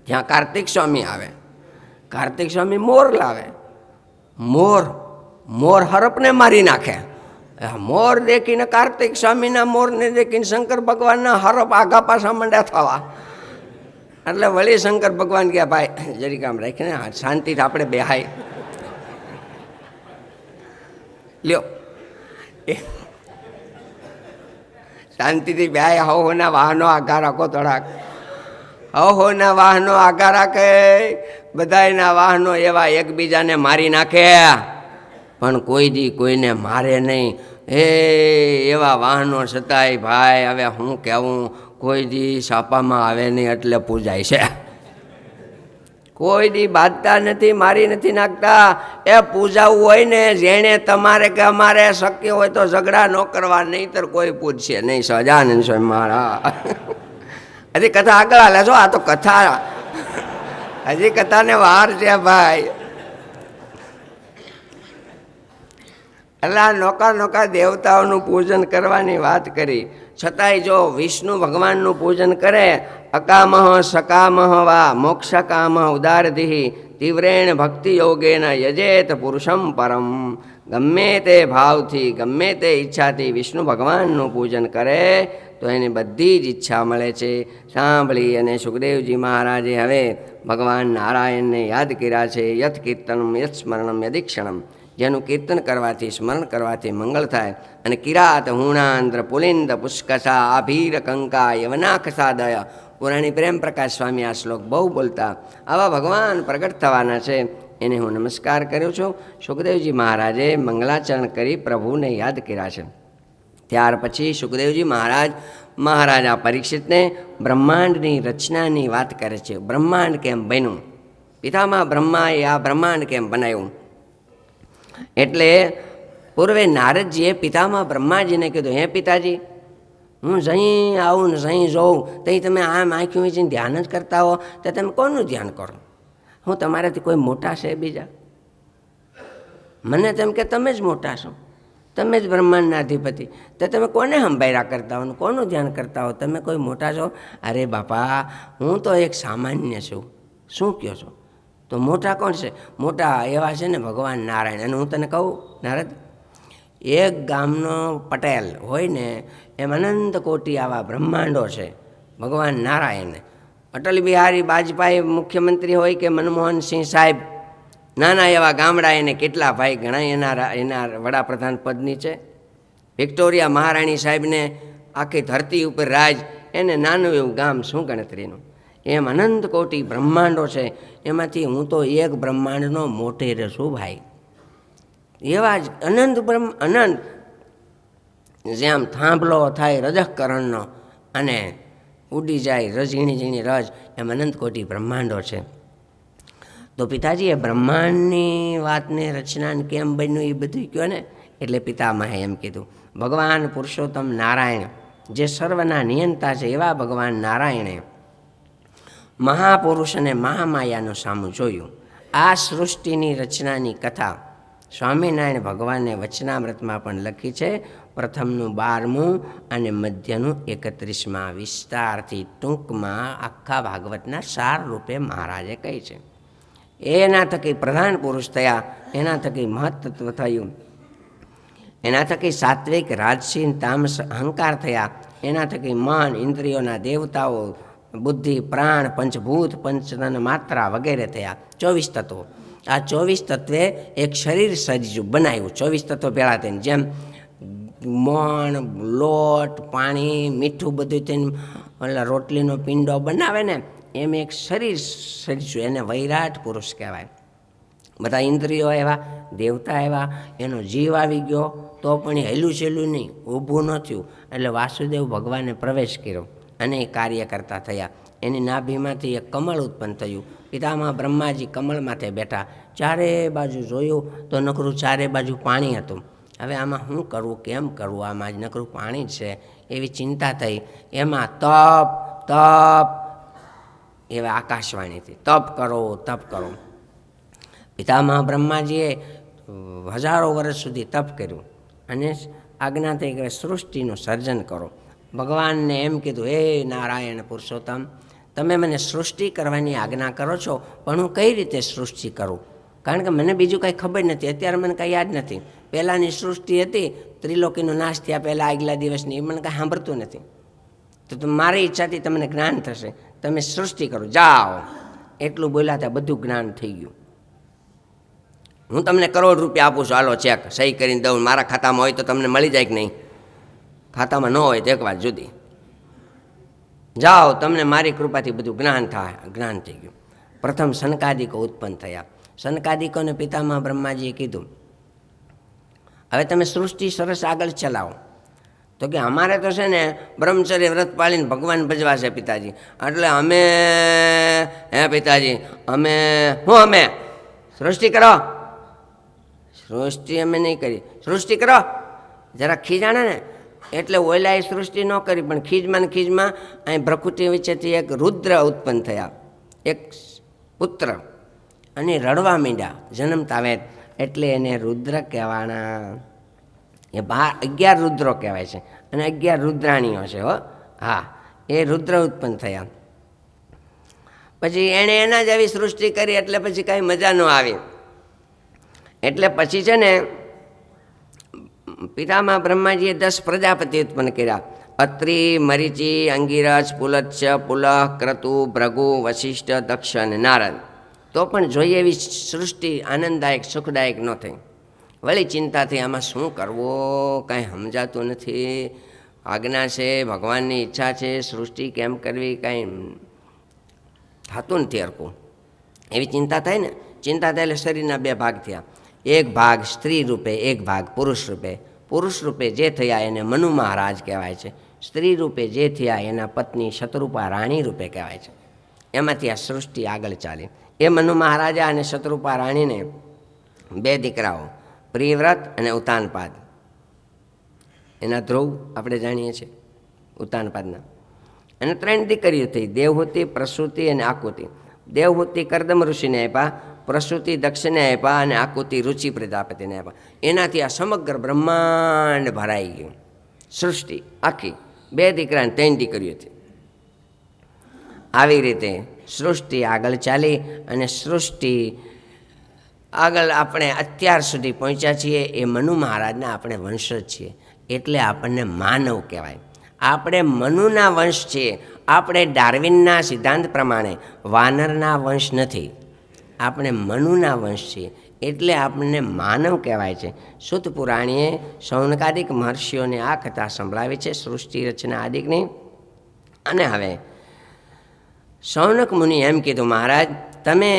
જ્યાં કાર્તિક સ્વામી આવે, કાર્તિક સ્વામી મોર લાવે. મોર હરપને મારી નાખે. મોર દેખીને કાર્તિક સ્વામીના મોરને દેખીને શંકર ભગવાનના હરપ આગા પાછા મંડ્યા થવા. એટલે વળી શંકર ભગવાન કહે, ભાઈ જરી કામ રાખીને શાંતિથી આપણે બેહાય લ્યો. શાંતિથી બે હવના વાહનો આગા રાખો થોડાક. હવના વાહનો આગા રાખે, બધાયના વાહનો એવા એકબીજાને મારી નાખે પણ કોઈ દી કોઈને મારે નહીં. એવા વાહનો છતાંય ભાઈ હવે હું કહેવું, કોઈ દી છાપામાં આવે નહીં એટલે પૂજાય છે. કોઈ દી બાંધતા નથી, મારી નથી નાખતા. એ પૂજાવું હોય ને જેણે તમારે કે અમારે શક્ય હોય તો ઝઘડા ન કરવા, નહીંતર કોઈ પૂછશે નહીં. સહજાનંદ સ્વામી મારા હજી કથા આગળ હાલે છો. આ તો કથા હજી કથાને વાર છે ભાઈ. એટલે નોકા નોકા દેવતાઓનું પૂજન કરવાની વાત કરી, છતાંય જો વિષ્ણુ ભગવાનનું પૂજન કરે, અકામહ સકામહ વા મોક્ષકામહ ઉદારધિ તીવ્રેણ ભક્તિ યોગેન યજેત પુરુષમ પરમ. ગમે તે ભાવથી, ગમે તે ઈચ્છાથી વિષ્ણુ ભગવાનનું પૂજન કરે તો એની બધી જ ઈચ્છા મળે છે. સાંભળી અને સુખદેવજી મહારાજે હવે ભગવાન નારાયણને યાદ કર્યા છે. યથ કીર્તનમ યથ સ્મરણમ યદીક્ષણમ, જેનું કીર્તન કરવાથી, સ્મરણ કરવાથી મંગળ થાય. અને કિરાત હુણાંદ્ર પુલિંદ પુષ્કસા આભીર કંકા યવનાખસાદય. પુરાણી પ્રેમ પ્રકાશ સ્વામી આ શ્લોક બહુ બોલતા. આવા ભગવાન પ્રગટ થવાના છે, એને હું નમસ્કાર કર્યો છું. સુખદેવજી મહારાજે મંગલાચરણ કરી પ્રભુને યાદ કર્યા છે. ત્યાર પછી સુખદેવજી મહારાજા પરીક્ષિતને બ્રહ્માંડની રચનાની વાત કરે છે. બ્રહ્માંડ કેમ બન્યું, પિતામાં બ્રહ્માએ આ બ્રહ્માંડ કેમ બનાવ્યું. એટલે પૂર્વે નારદજીએ પિતામાં બ્રહ્માજીને કીધું, હે પિતાજી, હું જઅહીં આવું ને જહીં જોઉં તહીં તમે આમ આંખ્યું વીંચીને ધ્યાન જ કરતા હો, તો તમે કોનું ધ્યાન કરો? હું તમારાથી કોઈ મોટા છે બીજા? મને તેમ કે તમે જ મોટા છો, તમે જ બ્રહ્માંડના અધિપતિ, તો તમે કોને હંભાયરા કરતા હો ને કોનું ધ્યાન કરતા હો? તમે કોઈ મોટા છો? અરે બાપા, હું તો એક સામાન્ય છું. શું કહો છો? તો મોટા કોણ છે? મોટા એવા છે ને ભગવાન નારાયણ. અને હું તને કહું નારદ, એક ગામનો પટેલ હોય ને એમ અનંત કોટી આવા બ્રહ્માંડો છે. ભગવાન નારાયણ, અટલ બિહારી વાજપેયી મુખ્યમંત્રી હોય કે મનમોહનસિંહ સાહેબ, નાના એવા ગામડા એને કેટલા ભાઈ ઘણા એના વડાપ્રધાન પદની છે. વિક્ટોરિયા મહારાણી સાહેબને આખી ધરતી ઉપર રાજ, એને નાનું એવું ગામ શું ગણતરીનું. એમ અનંત કોટી બ્રહ્માંડો છે, એમાંથી હું તો એક બ્રહ્માંડનો મોટેરો છું ભાઈ. એવા જ અનંત જેમ થાંભલો થાય રજકરણનો અને ઉડી જાય ઝીણી ઝીણી રજ, એમ અનંત કોટી બ્રહ્માંડો છે. તો પિતાજી એ બ્રહ્માંડની વાતને રચનાને કેમ બન્યું એ બધું કહો ને. એટલે પિતામહે એમ કીધું, ભગવાન પુરુષોત્તમ નારાયણ જે સર્વના નિયંતા છે, એવા ભગવાન નારાયણે મહાપુરુષ અને મહામાયાનું સામું જોયું. આ સૃષ્ટિની રચનાની કથા સ્વામિનારાયણ ભગવાને વચનામૃતમાં પણ લખી છે. પ્રથમનું 12મું અને મધ્યનું 31માં વિસ્તારથી ટૂંકમાં આખા ભાગવતના સાર રૂપે મહારાજે કહી છે. એના થકી પ્રધાન પુરુષ થયા, એના થકી મહત્તત્વ થયું, એના થકી સાત્વિક રાજસી તામસ અહંકાર થયા, એના થકી મન ઇન્દ્રિયોના દેવતાઓ, બુદ્ધિ પ્રાણ પંચભૂત પંચતન માત્રા વગેરે થયા. 24 તત્વો. આ 24 તત્વે એક શરીર સર્જ્યું, બનાવ્યું. 24 તત્વો ભેળા થઈને, જેમ મોણ લોટ પાણી મીઠું બધું થઈને ઓલા રોટલીનો પિંડો બનાવે ને, એમ એક શરીર સર્જ્યું, એને વૈરાટ પુરુષ કહેવાય. બધા ઇન્દ્રિયો આવ્યા, દેવતા આવ્યા, એનો જીવ આવી ગયો તો પણ એ હેલું છેલું નહીં, ઊભું ન થયું. એટલે વાસુદેવ ભગવાને પ્રવેશ કર્યો અને એ કાર્ય કરતા થયા. એની નાભીમાંથી એક કમળ ઉત્પન્ન થયું. પિતામાં બ્રહ્માજી કમળ માથે બેઠા, ચારે બાજુ જોયું તો નકરું ચારે બાજુ પાણી હતું. હવે આમાં શું કરવું, કેમ કરવું, આમાં જ નકરું પાણી જ છે, એવી ચિંતા થઈ. એમાં તપ તપ એવા આકાશવાણીથી તપ કરો તપ કરો. પિતામહ બ્રહ્માજીએ હજારો વર્ષ સુધી તપ કર્યું અને આજ્ઞા થઈ કે સૃષ્ટિનું સર્જન કરો. ભગવાનને એમ કીધું, હે નારાયણ પુરુષોત્તમ, તમે મને સૃષ્ટિ કરવાની આજ્ઞા કરો છો, પણ હું કઈ રીતે સૃષ્ટિ કરું? કારણ કે મને બીજું કાંઈ ખબર નથી, અત્યારે મને કાંઈ યાદ નથી. પહેલાંની સૃષ્ટિ હતી, ત્રિલોકીનો નાશ થયા પહેલાં આગલા દિવસની, એ મને કાંઈ સાંભળતું નથી. તો મારી ઈચ્છાથી તમને જ્ઞાન થશે, તમે સૃષ્ટિ કરો, જાઓ. એટલું બોલ્યા ત્યાં બધું જ્ઞાન થઈ ગયું. હું તમને ₹1 કરોડ આપું છું, હાલો ચેક સહી કરીને દઉં, મારા ખાતામાં હોય તો તમને મળી જાય કે નહીં? ખાતામાં ન હોય તો એક વાત જુદી. જાઓ, તમને મારી કૃપાથી બધું જ્ઞાન થઈ ગયું. પ્રથમ સનકાદિકો ઉત્પન્ન થયા. સનકાદિકોને પિતામહ બ્રહ્માજીએ કીધું, હવે તમે સૃષ્ટિ સરસ આગળ ચલાવો. તો કે અમારે તો છે ને બ્રહ્મચર્ય વ્રત પાળીને ભગવાન ભજવા છે પિતાજી, એટલે અમે પિતાજી અમે સૃષ્ટિ કરો. સૃષ્ટિ અમે નહીં કરી, સૃષ્ટિ કરો. જરા ખીજાણા ને એટલે ઓલાએ સૃષ્ટિ ન કરી, પણ ખીજમાં અહીં પ્રકૃતિ વિશેથી એક રુદ્ર ઉત્પન્ન થયા, એક પુત્ર, અને રડવા માંડ્યા જન્મતા વેત, એટલે એને રુદ્ર કહેવાના. એ 11 રુદ્રો કહેવાય છે, અને 11 રુદ્રાણીઓ છે. હા, એ રુદ્ર ઉત્પન્ન થયા. પછી એણે એના જ આવી સૃષ્ટિ કરી, એટલે પછી કાંઈ મજા ન આવી. એટલે પછી છે ને પિતામહ બ્રહ્માજીએ 10 પ્રજાપતિ ઉત્પન્ન કર્યા. અત્રિ, મરીચી, અંગિરસ, પુલત્સ, પુલહ, ક્રતુ, ભૃગુ, વશિષ્ઠ, દક્ષ અને નારદ. તો પણ જોઈએ એવી સૃષ્ટિ આનંદદાયક સુખદાયક ન થઈ. વળી ચિંતા થઈ, આમાં શું કરવું, કાંઈ સમજાતું નથી. આજ્ઞા છે, ભગવાનની ઈચ્છા છે, સૃષ્ટિ કેમ કરવી, કાંઈ થતું નથી હરખું. એવી ચિંતા થાય ને. ચિંતા થાય એટલે શરીરના 2 ભાગ થયા. એક ભાગ સ્ત્રી રૂપે, એક ભાગ પુરુષ રૂપે. પુરુષ રૂપે જે થયા એને મનુ મહારાજ કહેવાય છે. સ્ત્રી રૂપે જે થયા એના પત્ની શતરૂપા રાણી રૂપે કહેવાય છે. એમાંથી આ સૃષ્ટિ આગળ ચાલી. એ મનુ મહારાજા અને શતરૂપા રાણીને 2 દીકરાઓ, પ્રિયવ્રત અને ઉતાનપાદ. એના ધ્રુવ આપણે જાણીએ છીએ ઉતાનપાદના. અને 3 દીકરીઓ થઈ, દેવહૂતિ, પ્રસૂતિ અને આકુતિ. દેવહૂતિ કરદમ ઋષિને આપ્યા, પ્રસૂતિ દક્ષને આપ્યા, અને આકુતિ રુચિ પ્રજાપતિને આપ્યા. એનાથી આ સમગ્ર બ્રહ્માંડ ભરાઈ ગયું. સૃષ્ટિ આખી 2 દીકરા અને 3 દીકરીઓથી. આવી રીતે સૃષ્ટિ આગળ ચાલી, અને સૃષ્ટિ આગળ આપણે અત્યાર સુધી પહોંચ્યા છીએ. એ મનુ મહારાજના આપણે વંશજ છીએ, એટલે આપણને માનવ કહેવાય. આપણે મનુના વંશ છીએ. આપણે ડાર્વિનના સિદ્ધાંત પ્રમાણે વાનરના વંશ નથી, આપણે મનુના વંશ છીએ, એટલે આપણને માનવ કહેવાય છે. સુત પુરાણીએ શૌનકાદિક મહર્ષિઓને આ કથા સંભળાવી છે, સૃષ્ટિ રચના આદિકની. અને હવે શૌનક મુનિ એમ કીધું, મહારાજ તમે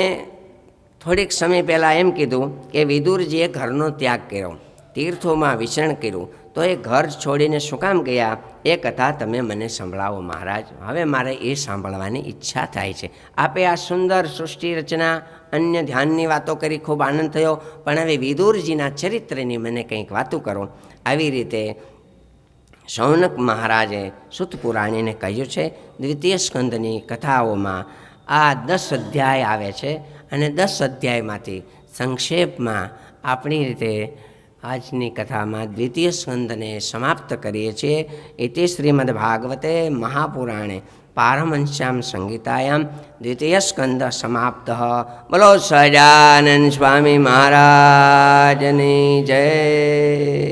થોડીક સમય પહેલાં એમ કીધું કે વિદુરજીએ ઘરનો ત્યાગ કર્યો, તીર્થોમાં વિચરણ કર્યું, તો એ ઘર છોડીને શું કામ ગયા, એ કથા તમે મને સંભળાવો મહારાજ. હવે મારે એ સાંભળવાની ઈચ્છા થાય છે. આપે આ સુંદર સૃષ્ટિ રચના, અન્ય ધ્યાનની વાતો કરી, ખૂબ આનંદ થયો, પણ હવે વિદુરજીના ચરિત્રની મને કંઈક વાતો કરો. આવી રીતે શૌનક મહારાજે સુત પુરાણીને કહ્યું છે. દ્વિતીય સ્કંદની કથાઓમાં આ 10 અધ્યાય આવે છે, અને 10 અધ્યાયમાંથી સંક્ષેપમાં આપણી રીતે આજની કથામાં દ્વિતીય સ્કંદને સમાપ્ત કરીએ છીએ. ઇતિ શ્રીમદ્ભાગવતે મહાપુરાણે પારમહંસ્યામ સંહિતાયામ દ્વિતીય સ્કંદ સમાપ્ત. બોલો સહજાનંદ સ્વામી મહારાજની જય.